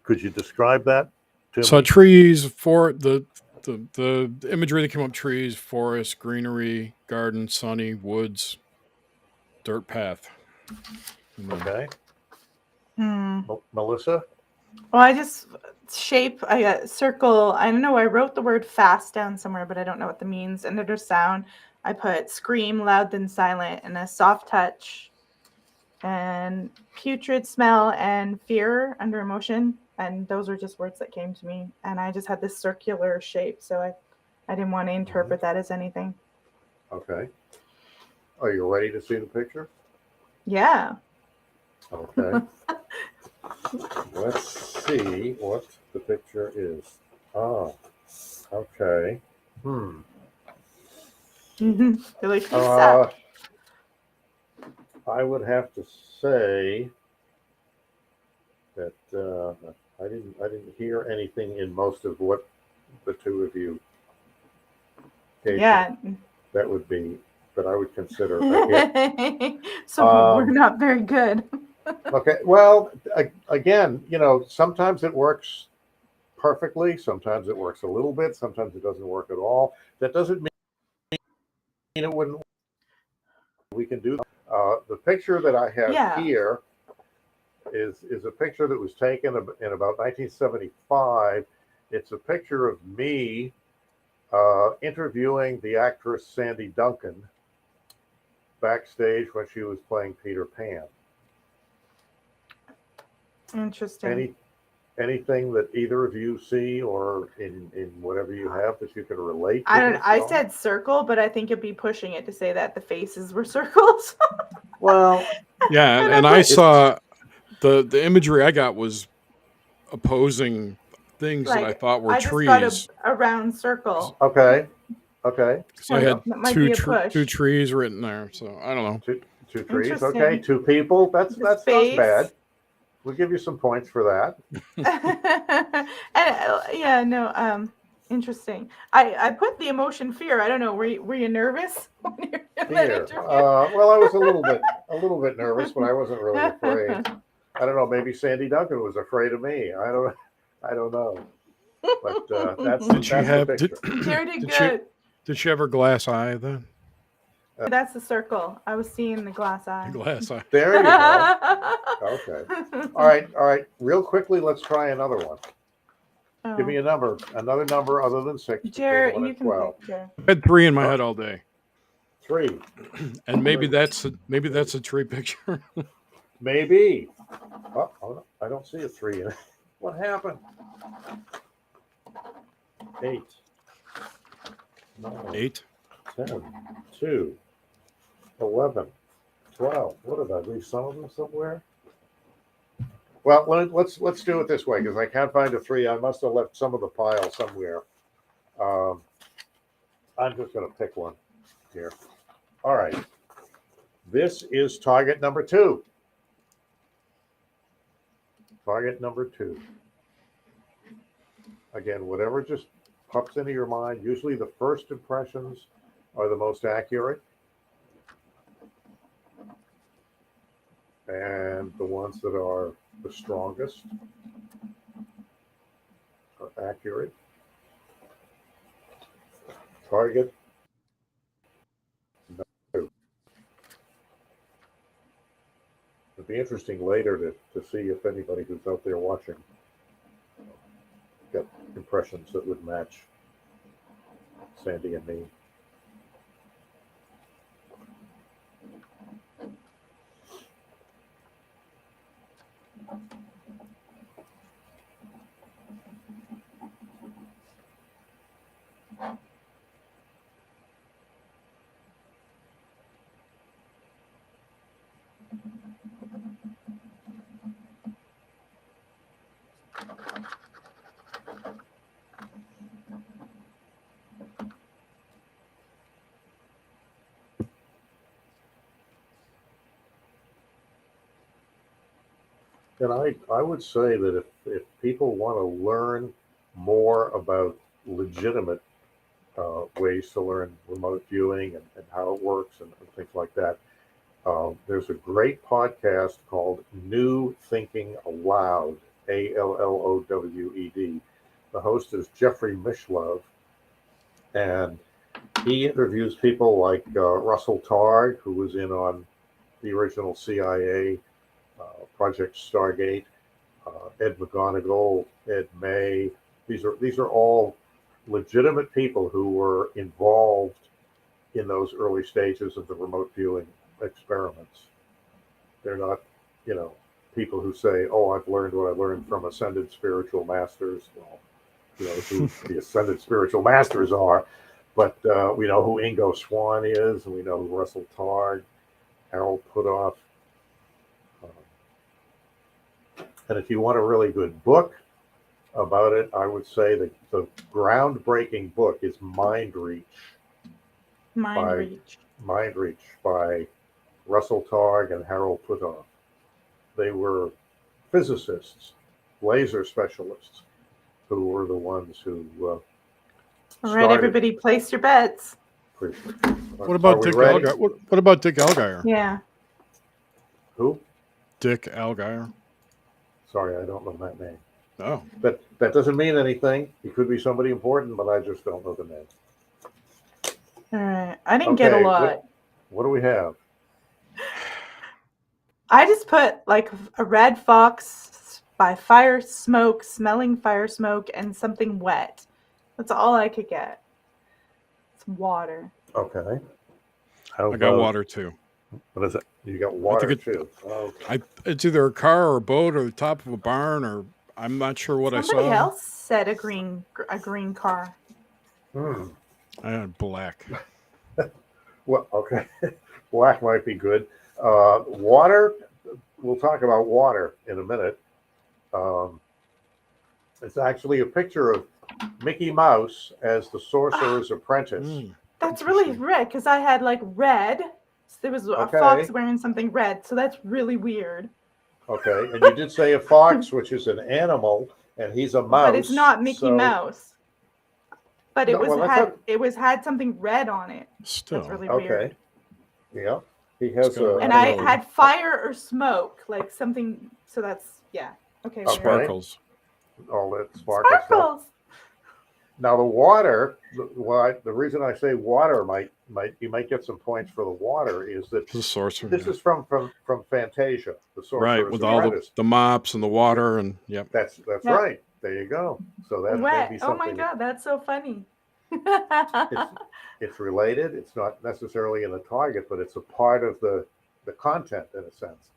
could you describe that to So me? trees, for the imagery that came up: trees, forest, greenery, garden, sunny, woods, dirt path. And then Okay, Hmm. Melissa. Well, I just I got circle. I don't know. I wrote the word fast down somewhere, but I don't know what that means. And under sound, I put scream, loud then silent, and a soft touch, and putrid smell and fear under emotion. And those are just words that came to me. And I just had this circular shape, so I didn't want to interpret that as anything. Okay. Are you ready to see the picture? Yeah. Okay. Let's see what the picture is. Ah, okay. They're like, who's that? I would have to say that I didn't hear anything in most of what the two of you gave me. Yeah. That would be, that I would consider a hit. So we're not very good. Okay, well, again, sometimes it works perfectly, sometimes it works a little bit, sometimes it doesn't work at all. That doesn't mean it wouldn't. We can do the picture that I have here is a picture that was taken in about 1975. It's a picture of me interviewing the actress Sandy Duncan backstage when she was playing Peter Pan. Interesting. Anything that either of you see or in whatever you have that you can relate to? I said circle, but I think it'd be pushing it to say that the faces were circles. Well, yeah, and I saw the imagery I got was opposing things that I thought were trees. I just got a round circle. Okay. So I had two two trees written there. So I don't know. Two trees. Okay, two people. That's not bad. We'll give you some points for that. And interesting. I put the emotion fear. I don't know. Were you nervous? Fear. Well, I was a little bit nervous, but I wasn't really afraid. I don't know. Maybe Sandy Duncan was afraid of me. I don't know. But that's the picture. Jared did good. Did she have her glass eye then? That's the circle. I was seeing the glass eye. Glass eye. There you go. Okay. All right. Real quickly, let's try another one. Oh. Give me another number other than 6. Jared, between 1 you and can 12. pick, Jared. I had 3 in my head all day. 3. And maybe Three. that's a tree picture. Maybe. Oh, I don't see a 3 in it. What happened? 8. 9, 8. 10, 2, 11, 12. What did I leave some of them somewhere? Well, let's do it this way because I can't find a 3. I must have left some of the pile somewhere. I'm just going to pick one here. All right. This is target number 2. Target number 2. Again, whatever just pops into your mind. Usually the first impressions are the most accurate. And the ones that are the strongest are accurate. Target number 2. It'd be interesting later to see if anybody who's out there watching got impressions that would match Sandy and me. And I would say that if people want to learn more about legitimate ways to learn remote viewing and how it works and things like that, there's a great podcast called New Thinking Aloud, ALLOWED. The host is Jeffrey Mishlove, and he interviews people like Russell Targ, who was in on the original CIA Project Stargate, Ed McGonigal, Ed May. These are all legitimate people who were involved in those early stages of the remote viewing experiments. They're not, people who say, "Oh, I've learned what I learned from ascended spiritual masters." Well, who the ascended spiritual masters are, but we know who Ingo Swann is, and we know who Russell Targ, Harold Putoff. And if you want a really good book about it, I would say that the groundbreaking book is Mind Reach by Russell Targ and Harold Putoff. They were physicists, laser specialists, who were the ones who all right, everybody, place your bets. What about Dick Algeier? What about Dick Algeier? Yeah. Who? Dick Algeier. Sorry, I don't know that name. Oh. That doesn't mean anything. He could be somebody important, but I just don't know the name. All right. I didn't get a lot. What do we have? I just put like a red fox by fire smoke, smelling fire smoke, and something wet. That's all I could get. It's water. Okay. I got water too. What is it? You got water too. Okay. It's either a car or a boat or the top of a barn, or I'm not sure what I saw. Somebody else said a green car. I had black. Well, okay. Black might be good. Water. We'll talk about water in a minute. It's actually a picture of Mickey Mouse as the sorcerer's apprentice. That's really red because I had like red. So there was a fox wearing something red, so that's really weird. Okay, and you did say a fox, which is an animal, and he's a mouse. But it's not Mickey Mouse. But it had something red on it. Still, that's really weird. Yeah, he has a. And I had fire or smoke, like something. So that's okay. Sparkles. All that sparkles. Now the water, the reason I say water you might get some points for the water is that The sorcerer. this is from Fantasia, the right, Sorcerer's with all Apprentice. the mops and the water and yep. That's Yeah. right. There you go. So that may be Oh something. my god, that's so funny. It's related. It's not necessarily in the target, but it's a part of the content, in a sense,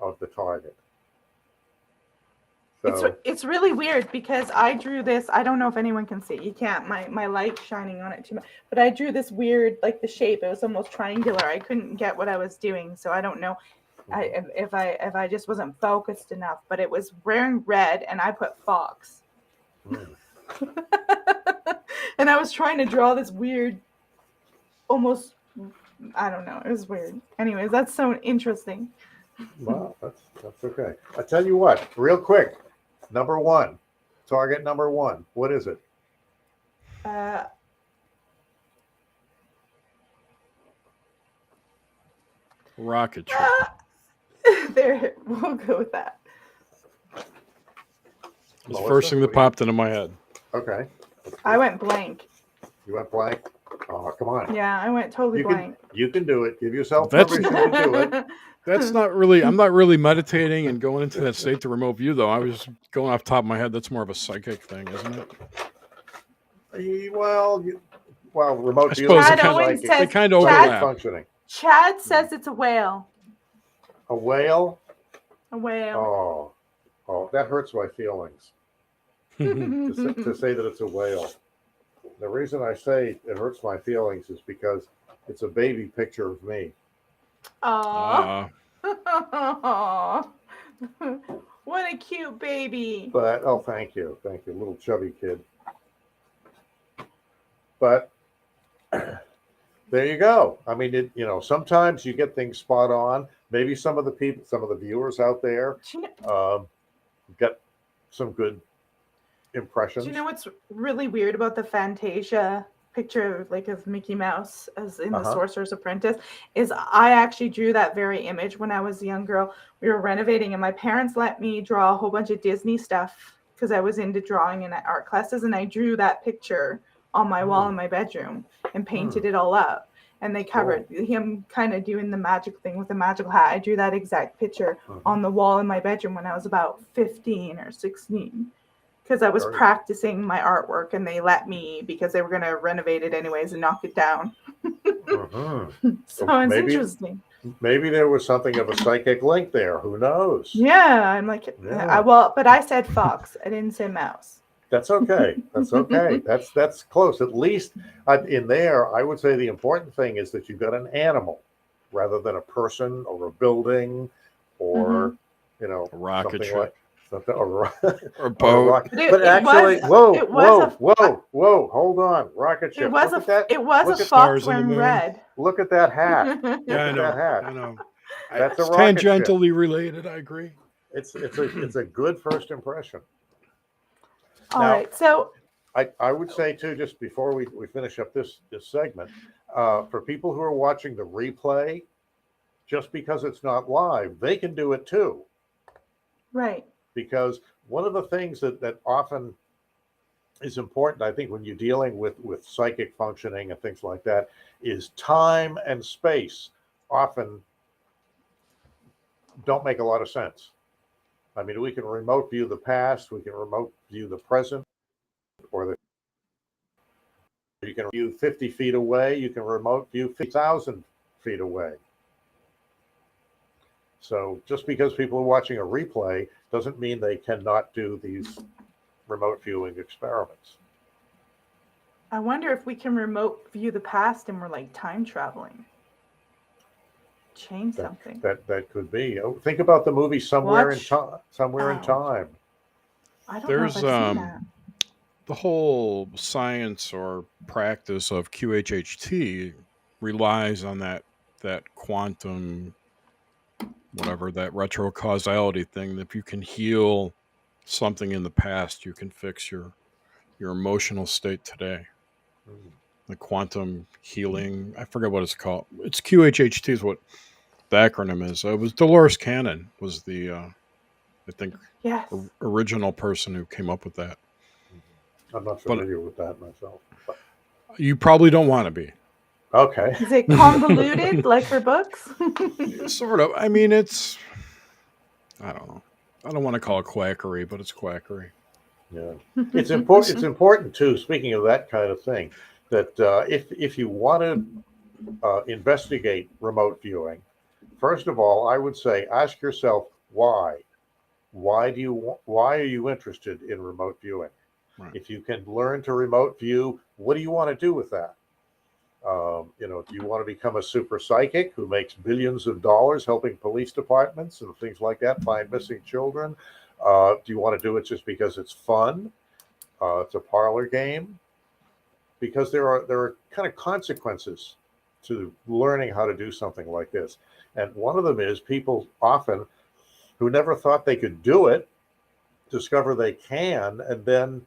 of the target. So It's really weird because I drew this. I don't know if anyone can see. You can't. My light's shining on it too much. But I drew this weird, like the shape. It was almost triangular. I couldn't get what I was doing, so I don't know if I just wasn't focused enough. But it was wearing red, and I put fox. And I was trying to draw this weird, almost, I don't know. It was weird. Anyways, that's so interesting. well, that's okay. I tell you what, real quick. Number one, target number one. What is it? Rocket ship. There, we'll go with that. It's the first thing that popped into my head. Okay. I went blank. You went blank? Oh, come on. Yeah, I went totally blank. You can do it. Give yourself That's- permission to do it. That's not really. I'm not really meditating and going into that state to remote view, though. I was going off the top of my head. That's more of a psychic thing, isn't it? Well, remote I view. suppose Chad always psychic. says- They kind of Chad- overlap. Functioning. Chad says it's a whale. A whale? A whale. Oh, that hurts my feelings to say that it's a whale. The reason I say it hurts my feelings is because it's a baby picture of me. Aww. What a cute baby. But thank you, little chubby kid. But there you go. I mean, sometimes you get things spot on. Maybe some of the viewers out there got some good impressions. Do you know what's really weird about the Fantasia picture of Mickey Mouse as in the Sorcerer's Apprentice is I actually drew that very image when I was a young girl. We were renovating and my parents let me draw a whole bunch of Disney stuff because I was into drawing in art classes, and I drew that picture on my wall in my bedroom and painted it all up. And they covered him kind of doing the magic thing with the magical hat. I drew that exact picture on the wall in my bedroom when I was about 15 or 16. Because I was practicing my artwork, and they let me because they were going to renovate it anyways and knock it down. So it's interesting. Maybe there was something of a psychic link there. Who knows? Yeah, I'm like, but I said fox. I didn't say mouse. That's okay. That's okay. That's close. At least in there, I would say the important thing is that you've got an animal rather than a person or a building or a rocket ship. Or a boat. But actually, whoa, hold on. Rocket ship. It was a fox wearing red. Look at that hat. Yeah, I know. That hat. I know. That's it's a rocket tangentially ship. related. I agree. It's a good first impression. All right, so I would say too, just before we finish up this segment, for people who are watching the replay, just because it's not live, they can do it too. Right. Because one of the things that often is important, I think, when you're dealing with psychic functioning and things like that, is time and space often don't make a lot of sense. I mean, we can remote view the past, we can remote view the present, or you can view 50 feet away, you can remote view 50,000 feet away. So just because people are watching a replay doesn't mean they cannot do these remote viewing experiments. I wonder if we can remote view the past and we're like time traveling. Change something. That could be. Think about the movie Somewhere in Time. I don't There's know if I've seen that. the whole science or practice of QHHT relies on that quantum, whatever, that retro causality thing. If you can heal something in the past, you can fix your emotional state today. The quantum healing, I forget what it's called. It's QHHT is what the acronym is. It was Dolores Cannon was the I think Yes. original person who came up with that. I'm not but familiar with that myself. But, you probably don't want to be. okay. Is it convoluted like her books? Sort of. I mean, it's, I don't know. I don't want to call it quackery, but it's quackery. Yeah, it's important. It's important too. Speaking of that kind of thing, that if you want to investigate remote viewing, first of all, I would say ask yourself why. Why are you interested in remote viewing? Right. If you can learn to remote view, what do you want to do with that? Do you want to become a super psychic who makes billions of dollars helping police departments and things like that find missing children? Do you want to do it just because it's fun? It's a parlor game? Because there are kind of consequences to learning how to do something like this. And one of them is people often who never thought they could do it discover they can, and then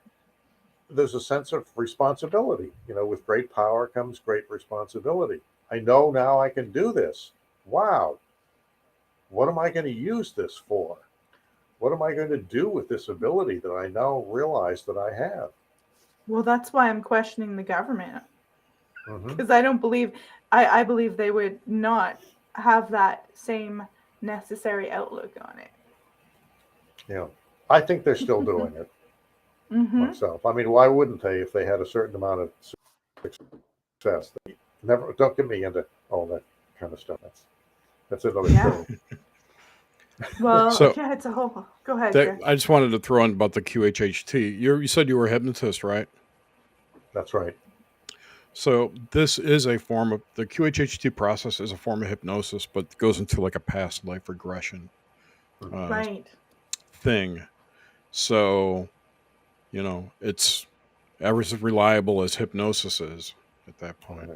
there's a sense of responsibility. With great power comes great responsibility. I know now I can do this. Wow. What am I going to use this for? What am I going to do with this ability that I now realize that I have? Well, that's why I'm questioning the government. Mm-hmm. Because I don't believe, I believe they would not have that same necessary outlook on it. Yeah. I think they're still doing it myself. I mean, why wouldn't they if they had a certain amount of success? They never, don't get me into all that kind of stuff. That's another show. Well, So yeah, it's a whole. Go ahead, Jerry. I just wanted to throw in about the QHHT. You said you were a hypnotist, right? That's right. So this is a form of the QHHT process is a form of hypnosis, but goes into like a past life regression Right. thing. So, it's as reliable as hypnosis is at that point.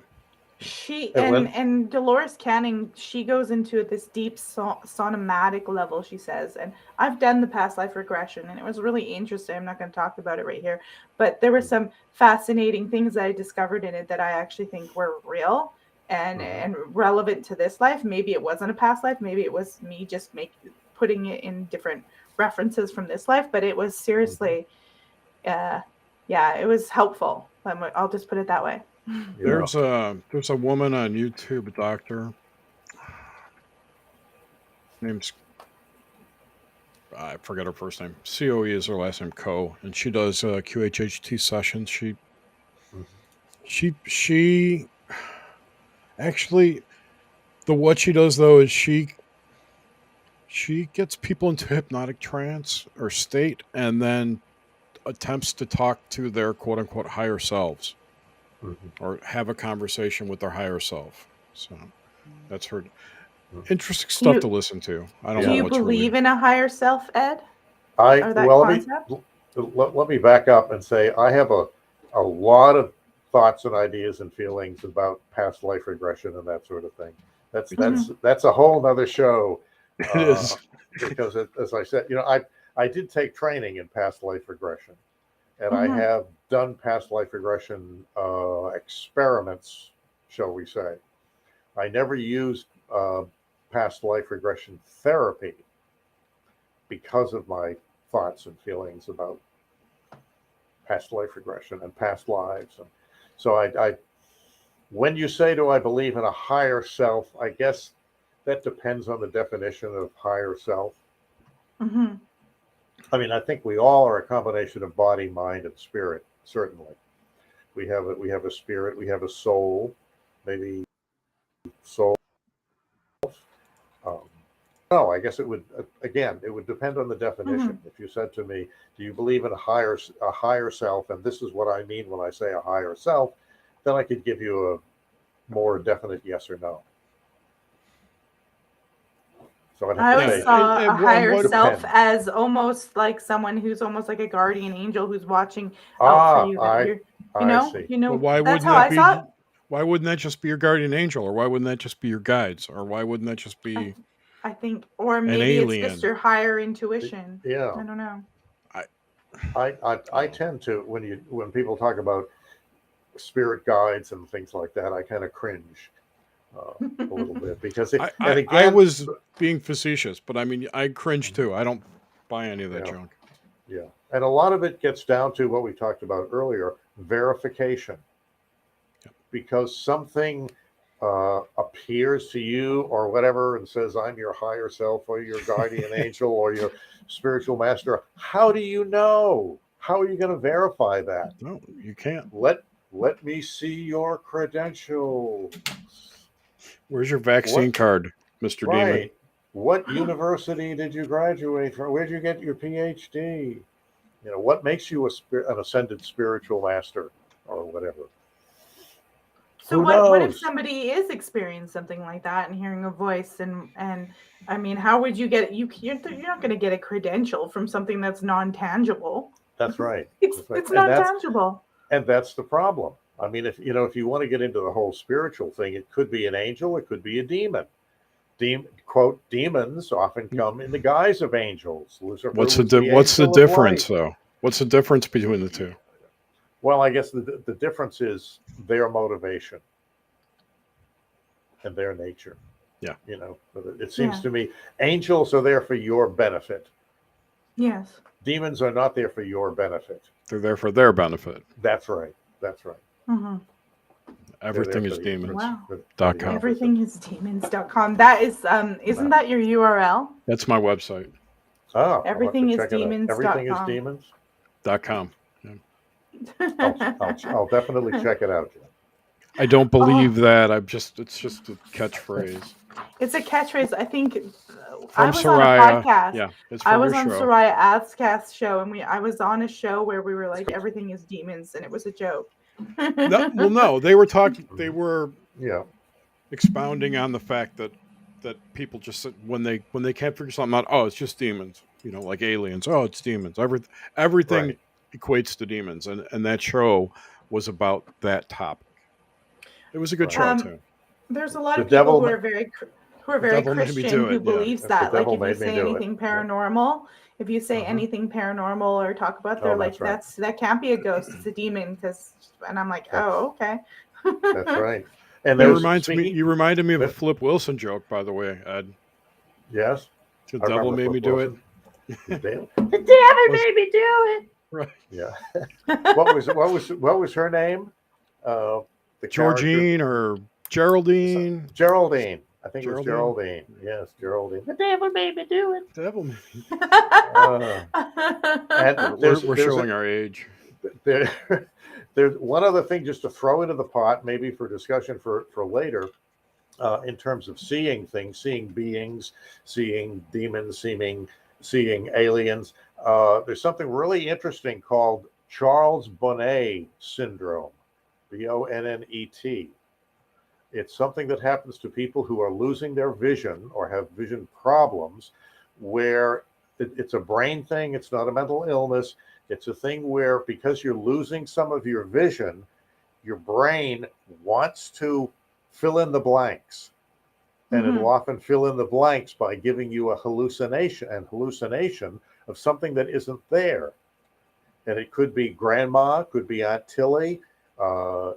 She And and Dolores Canning, she goes into this deep somatic level, she says. And I've done the past life regression, and it was really interesting. I'm not going to talk about it right here, but there were some fascinating things that I discovered in it that I actually think were real and relevant to this life. Maybe it wasn't a past life. Maybe it was me just putting it in different references from this life. But it was seriously, it was helpful. I'll just put it that way. There's a woman on YouTube, a doctor. Name's I forget her first name. COE is her last name, Co, and she does QHHT sessions. She actually what she does though is she gets people into hypnotic trance or state, and then attempts to talk to their quote unquote higher selves. Or have a conversation with their higher self. So that's her interesting stuff to listen to. I don't know. Do you believe in a higher self, Ed? Let me back up and say I have a lot of thoughts and ideas and feelings about past life regression and that sort of thing. That's a whole nother show. It is. Because as I said, I did take training in past life regression. And I have done past life regression experiments, shall we say. I never used past life regression therapy because of my thoughts and feelings about past life regression and past lives. And so I when you say, do I believe in a higher self, I guess that depends on the definition of higher self. I mean, I think we all are a combination of body, mind, and spirit. Certainly, we have a spirit, we have a soul, maybe soul. No, I guess it would depend on the definition. If you said to me, "Do you believe in a higher self?" and this is what I mean when I say a higher self, then I could give you a more definite yes or no. So I always saw a higher self as almost like someone who's almost like a guardian angel who's watching out for you. Well, why wouldn't that be? Why wouldn't that just be your guardian angel, or why wouldn't that just be your guides, or why wouldn't that just be? I think, or maybe it's just your higher intuition. Yeah, I don't know. I tend to when people talk about spirit guides and things like that, I kind of cringe. A little bit because I was being facetious, but I mean I cringe too. I don't buy any of that junk. Yeah, And a lot of it gets down to what we talked about earlier, verification. Because something appears to you or whatever and says, I'm your higher self or your guardian angel or your spiritual master, how do you know? How are you going to verify that? No, you can't. Let me see your credentials. Where's your vaccine card, Mr. Demon? Right. What university did you graduate from? Where did you get your PhD? You know, what makes you an ascended spiritual master or whatever? So Who what if knows? somebody is experiencing something like that and hearing a voice and I mean, how would you get you're not going to get a credential from something that's non-tangible. That's right. It's That's right. it's non-tangible. And that's the problem. I mean, if you want to get into the whole spiritual thing, it could be an angel, it could be a demon. Quote, demons often come in the guise of angels. Lucifer What's was the angel of difference light. though? What's the difference between the two? Well, I guess the difference is their motivation and their nature. Yeah. You know, it seems to me angels are there for your benefit. Yes. Demons are not there for your benefit. They're there for their benefit. That's right. That's right. Mm-hmm. Everything is demons. Wow. .com. Everythingisdemons.com. That is isn't that your URL? That's my website. Oh, Everythingisdemons.com. Everythingisdemons.com. I'll definitely check it out. I don't believe that. It's just a catchphrase. It's a catchphrase. I think From I was Soraya, on a podcast. Yeah, it's from I was your on show. Soraya Adscast show, and I was on a show where we were like, everything is demons, and it was a joke. No, they were talking. They were expounding on the fact that people just when they can't figure something out, oh, it's just demons. You know, like aliens. Oh, it's demons. Everything equates to demons, and that show was about that topic. It was a good show too. There's a lot of people who are very Christian who believes that. Like if you say anything paranormal, if you say anything paranormal or talk about, they're like, that can't be a ghost. It's a demon. And I'm like, oh, okay. That's right. And that reminds me. You reminded me of a Flip Wilson joke, by the way, Ed. Yes. The devil made me do it. The devil made me do it. Right. Yeah. What was her name? Georgine or Geraldine? Geraldine. I think it was Geraldine. Yes, Geraldine. The devil made me do it. The devil made me. And we're showing our age. There's one other thing just to throw into the pot, maybe for discussion for later, in terms of seeing things, seeing beings, seeing demons, seeing aliens. There's something really interesting called Charles Bonnet syndrome, Bonnet. It's something that happens to people who are losing their vision or have vision problems, where it's a brain thing. It's not a mental illness. It's a thing where, because you're losing some of your vision, your brain wants to fill in the blanks. And it'll often fill in the blanks by giving you a hallucination of something that isn't there. And it could be grandma, it could be Aunt Tilly,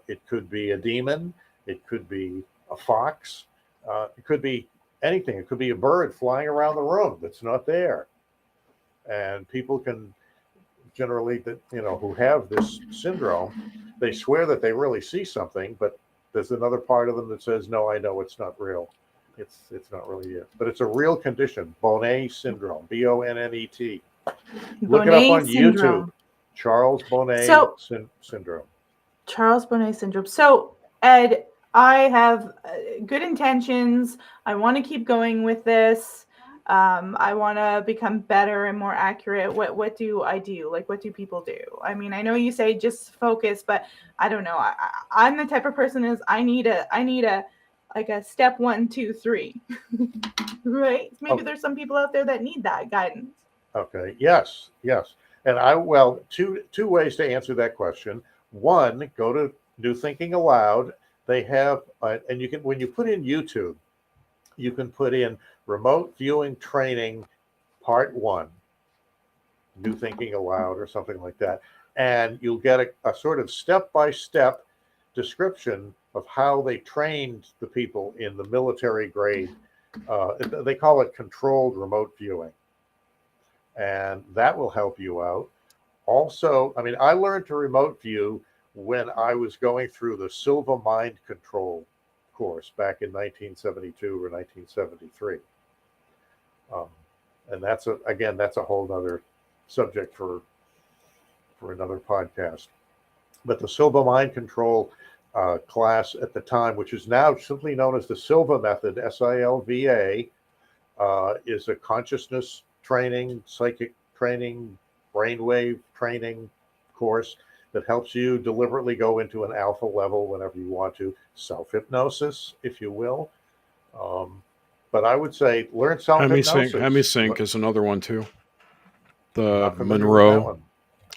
it could be a demon, it could be a fox, it could be anything. It could be a bird flying around the room that's not there. And people can generally, who have this syndrome, they swear that they really see something, but there's another part of them that says, no, I know it's not real. It's not really it. But it's a real condition, Bonnet syndrome, Bonnet. Look it up on YouTube. Charles Bonnet syndrome. Charles Bonnet syndrome. So, Ed, I have good intentions. I want to keep going with this. I want to become better and more accurate. What do I do? Like, what do people do? I mean, I know you say just focus, but I don't know. I'm the type of person I need a like a step 1, 2, 3, right? Maybe there's some people out there that need that guidance. Okay. Yes. And two ways to answer that question. One, go to New Thinking Aloud. They have, and you can, when you put in YouTube, you can put in remote viewing training part 1, New Thinking Aloud or something like that. And you'll get a sort of step-by-step description of how they trained the people in the military grade. They call it controlled remote viewing. And that will help you out. Also, I mean, I learned to remote view when I was going through the Silva Mind Control course back in 1972 or 1973. Um, and that's a whole other subject for another podcast. But the Silva Mind Control class at the time, which is now simply known as the Silva Method, SILVA, is a consciousness training, psychic training, brainwave training course that helps you deliberately go into an alpha level whenever you want to, self-hypnosis, if you will. But I would say learn self-hypnosis. Hemisync is another one too. The Not familiar with that Monroe,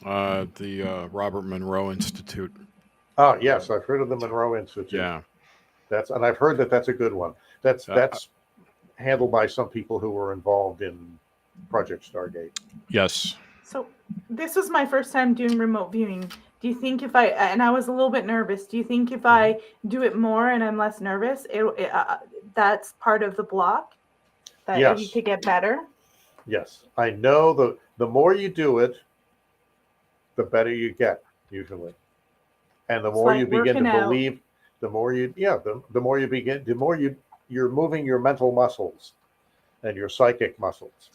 one. the Robert Monroe Institute. Oh, yes, I've heard of the Monroe Institute. Yeah, And I've heard that that's a good one. That's handled by some people who were involved in Project Stargate. yes. So this was my first time doing remote viewing. Do you think if and I was a little bit nervous, do you think if I do it more and I'm less nervous, that's part of the block? That Yes. you could get better? Yes. I know the more you do it, the better you get, usually. And the more you begin to believe, the more you're moving your mental muscles and your psychic muscles.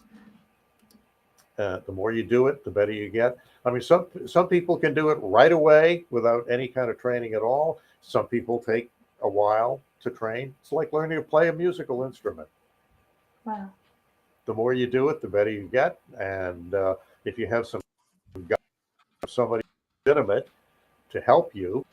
The more you do it, the better you get. I mean, some people can do it right away without any kind of training at all. Some people take a while to train. It's like learning to play a musical instrument. Wow. The more you do it, the better you get. And if you have somebody legitimate to help you,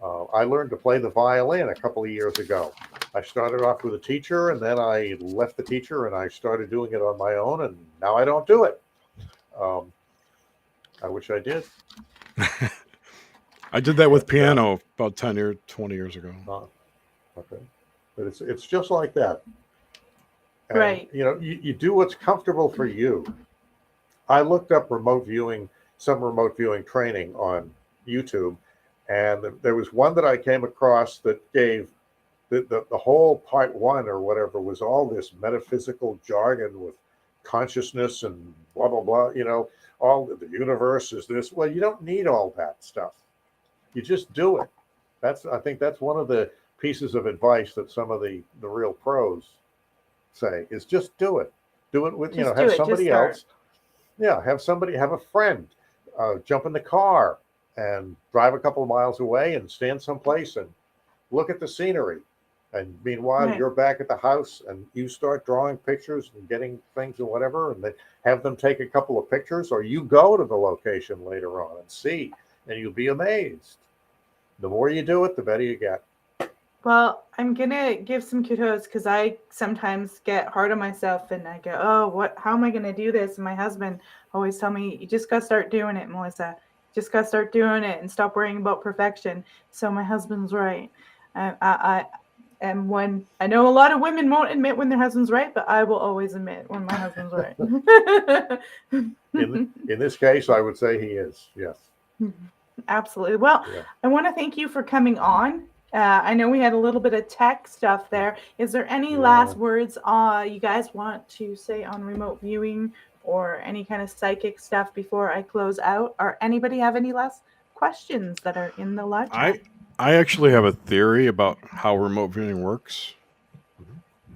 I learned to play the violin a couple of years ago. I started off with a teacher, and then I left the teacher, and I started doing it on my own, and now I don't do it. I wish I did. I did that with piano about 20 years ago. Okay. But it's just like that. And, right. You do what's comfortable for you. I looked up some remote viewing training on YouTube, and there was one that I came across that gave the whole part one or whatever was all this metaphysical jargon with consciousness and blah, blah, blah, all the universe is this. Well, you don't need all that stuff. You just do it. I think that's one of the pieces of advice that some of the real pros say is just do it. Do it with, have somebody else. Yeah. Have a friend jump in the car and drive a couple of miles away and stand someplace and look at the scenery. And meanwhile, you're back at the house and you start drawing pictures and getting things and whatever, and then have them take a couple of pictures, or you go to the location later on and see, and you'll be amazed. The more you do it, the better you get. Well, I'm going to give some kudos because I sometimes get hard on myself and I go, oh, how am I going to do this? And my husband always tell me, you just got to start doing it, Melissa. Just got to start doing it and stop worrying about perfection. So my husband's right. And when I know a lot of women won't admit when their husband's right, but I will always admit when my husband's right. In this case, I would say he is. Yes. Absolutely. Well, I want to thank you for coming on. I know we had a little bit of tech stuff there. Is there any last words you guys want to say on remote viewing or any kind of psychic stuff before I close out? Or anybody have any last questions that are in the live chat? I actually have a theory about how remote viewing works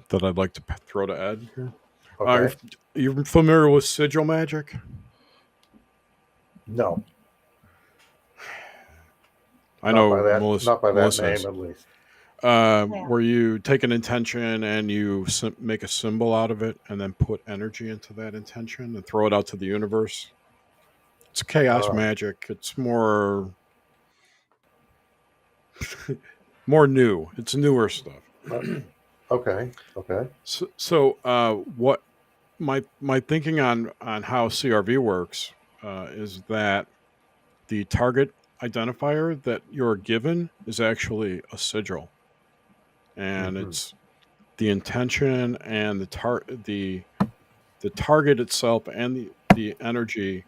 that I'd like to throw to Ed here. Okay. You're familiar with sigil magic? No. I know Melissa, not by that Melissa name, at least. Where you take an intention and you make a symbol out of it and then put energy into that intention and throw it out to the universe. It's chaos magic. It's more new. It's newer stuff. Okay. So what my thinking on how CRV works is that the target identifier that you're given is actually a sigil, and it's the intention and the target itself and the energy.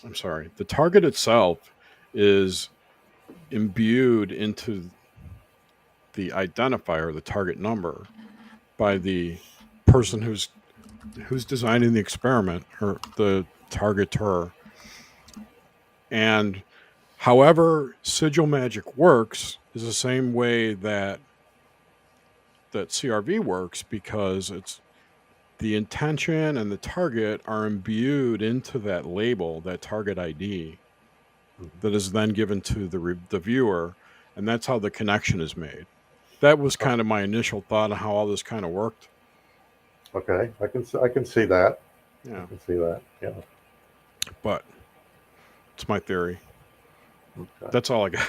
I'm sorry, the target itself is imbued into the identifier, the target number, by the person who's designing the experiment or the targeter. And however sigil magic works is the same way that CRV works, because it's the intention and the target are imbued into that label, that target ID, that is then given to the viewer, and that's how the connection is made. That was kind of my initial thought on how all this kind of worked. Okay, I can see that. Yeah, I can see that. Yeah, but it's my theory. okay. That's all I got.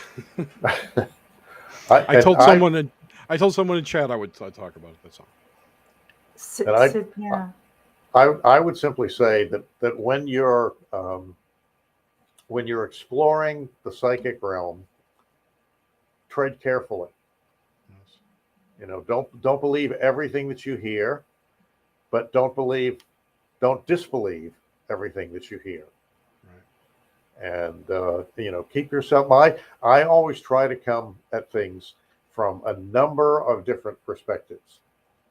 I told someone in chat I would talk about it. That's all. Yeah. I would simply say that when you're exploring the psychic realm, tread carefully. Yes. You know, don't believe everything that you hear, but don't disbelieve everything that you hear. And you know, keep yourself. I always try to come at things from a number of different perspectives.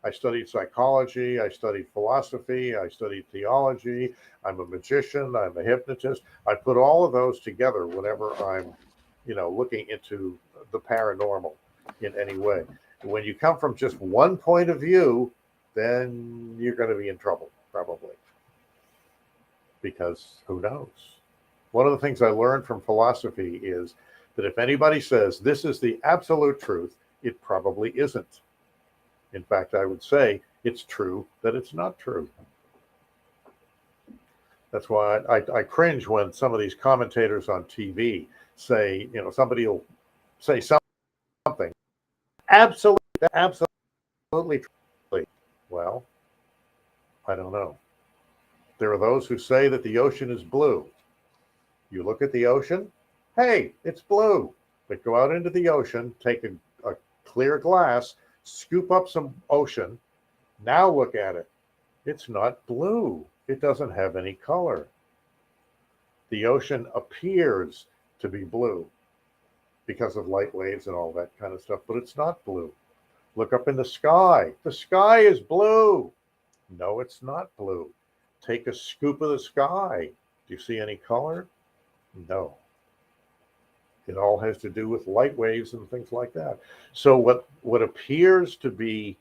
I studied psychology, I studied philosophy, I studied theology. I'm a magician, I'm a hypnotist. I put all of those together whenever I'm, you know, looking into the paranormal in any way. When you come from just one point of view, then you're going to be in trouble, probably, because who knows? One of the things I learned from philosophy is that if anybody says this is the absolute truth, it probably isn't. In fact, I would say it's true that it's not true. That's why I cringe when some of these commentators on TV say, you know, somebody will say something absolutely true. Well, I don't know. There are those who say that the ocean is blue. You look at the ocean, hey, it's blue. But go out into the ocean, take a clear glass, scoop up some ocean. Now look at it. It's not blue. It doesn't have any color. The ocean appears to be blue because of light waves and all that kind of stuff, but it's not blue. Look up in the sky. The sky is blue. No, it's not blue. Take a scoop of the sky. Do you see any color? No. It all has to do with light waves and things like that. So what appears to be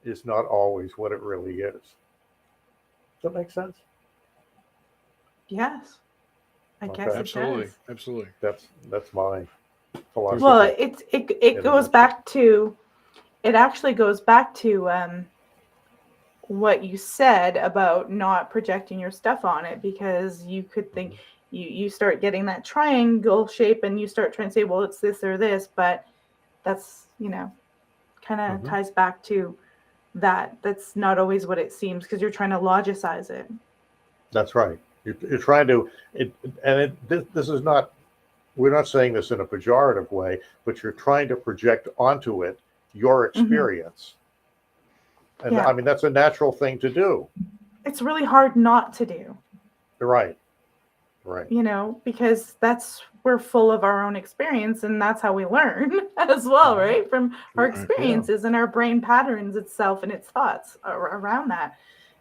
is not always what it really is. Does that make sense? Yes. I guess it Absolutely. does. Absolutely. That's my philosophy. Well, it goes back to, it actually goes back to what you said about not projecting your stuff on it, because you could think you start getting that triangle shape and you start trying to say, well, it's this or this, but that's, you know, kind of ties back to that's not always what it seems, because you're trying to logicize it. That's right. You're trying to, this is not, we're not saying this in a pejorative way, but you're trying to project onto it your experience. And I mean, that's a natural thing to do. It's really hard not to do. Right. You know, because we're full of our own experience, and that's how we learn as well, right? From our experiences and our brain patterns itself and its thoughts around that.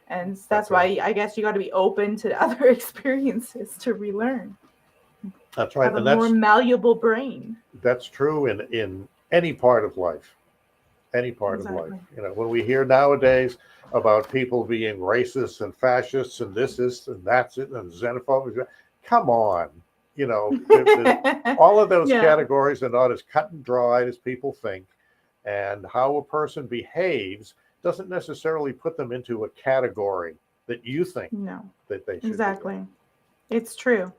And that's why I guess you got to be open to other experiences to relearn. That's right. Have a more malleable brain. That's true in any part of life. Any part of life. You know, when we hear nowadays about people being racist and fascists and this is and that's it and xenophobic, come on. You know, all of those categories are not as cut and dried as people think. And how a person behaves doesn't necessarily put them into a category that you think that they should. Exactly. It's true.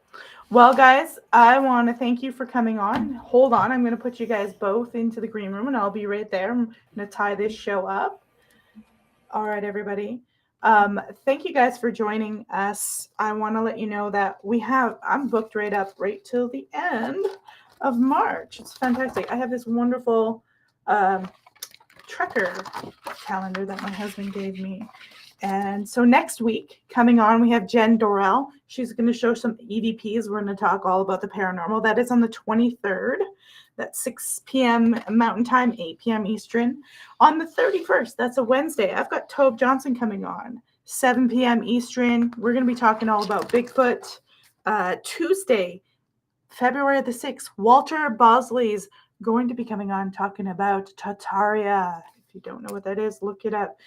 Well, guys, I want to thank you for coming on. Hold on. I'm going to put you guys both into the green room, and I'll be right there. I'm going to tie this show up. All right, everybody. Thank you guys for joining us. I want to let you know that I'm booked right till the end of March. It's fantastic. I have this wonderful Trekker calendar that my husband gave me. And so next week, coming on, we have Jen Dorrell. She's going to show some EVPs. We're going to talk all about the paranormal. That is on the 23rd. That's 6 p.m. Mountain Time, 8 p.m. Eastern. On the 31st, that's a Wednesday, I've got Tove Johnson coming on. 7 p.m. Eastern. We're going to be talking all about Bigfoot. Tuesday, February the 6th, Walter Bosley's going to be coming on talking about Tartaria. If you don't know what that is, look it up.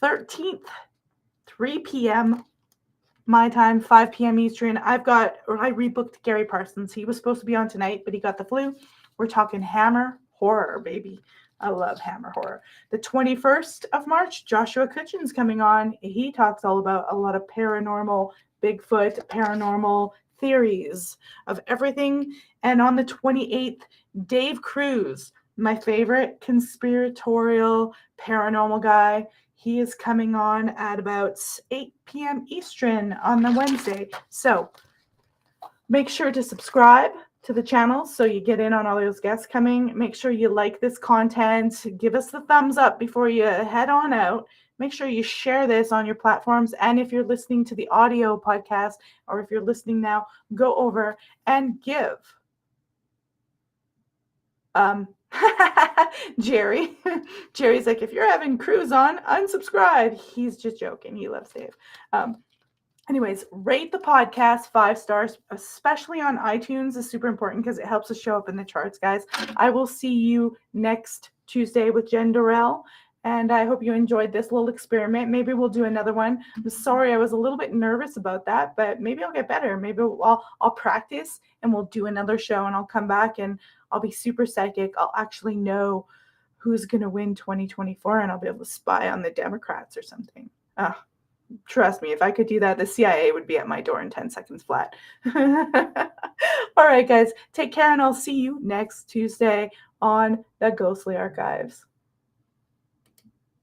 13th, 3 p.m. my time, 5 p.m. Eastern. I rebooked Gary Parsons. He was supposed to be on tonight, but he got the flu. We're talking Hammer horror, baby. I love Hammer horror. The 21st of March, Joshua Cutchin's coming on. He talks all about a lot of paranormal, Bigfoot, paranormal theories of everything. And on the 28th, Dave Cruz, my favorite conspiratorial paranormal guy. He is coming on at about 8 p.m. Eastern on the Wednesday. So make sure to subscribe to the channel so you get in on all those guests coming. Make sure you like this content. Give us the thumbs up before you head on out. Make sure you share this on your platforms. And if you're listening to the audio podcast, or if you're listening now, go over and give Jerry's like, if you're having Cruz on, unsubscribe. He's just joking. He loves Dave. Anyways, rate the podcast 5 stars, especially on iTunes, is super important because it helps us show up in the charts, guys. I will see you next Tuesday with Jen Durrell, and I hope you enjoyed this little experiment. Maybe we'll do another one. I'm sorry I was a little bit nervous about that, but maybe I'll get better. Maybe I'll practice and we'll do another show, and I'll come back and I'll be super psychic. I'll actually know who's going to win 2024, and I'll be able to spy on the Democrats or something. Trust me, if I could do that, the CIA would be at my door in 10 seconds flat. All right, guys, take care, and I'll see you next Tuesday on the Ghostly Archives.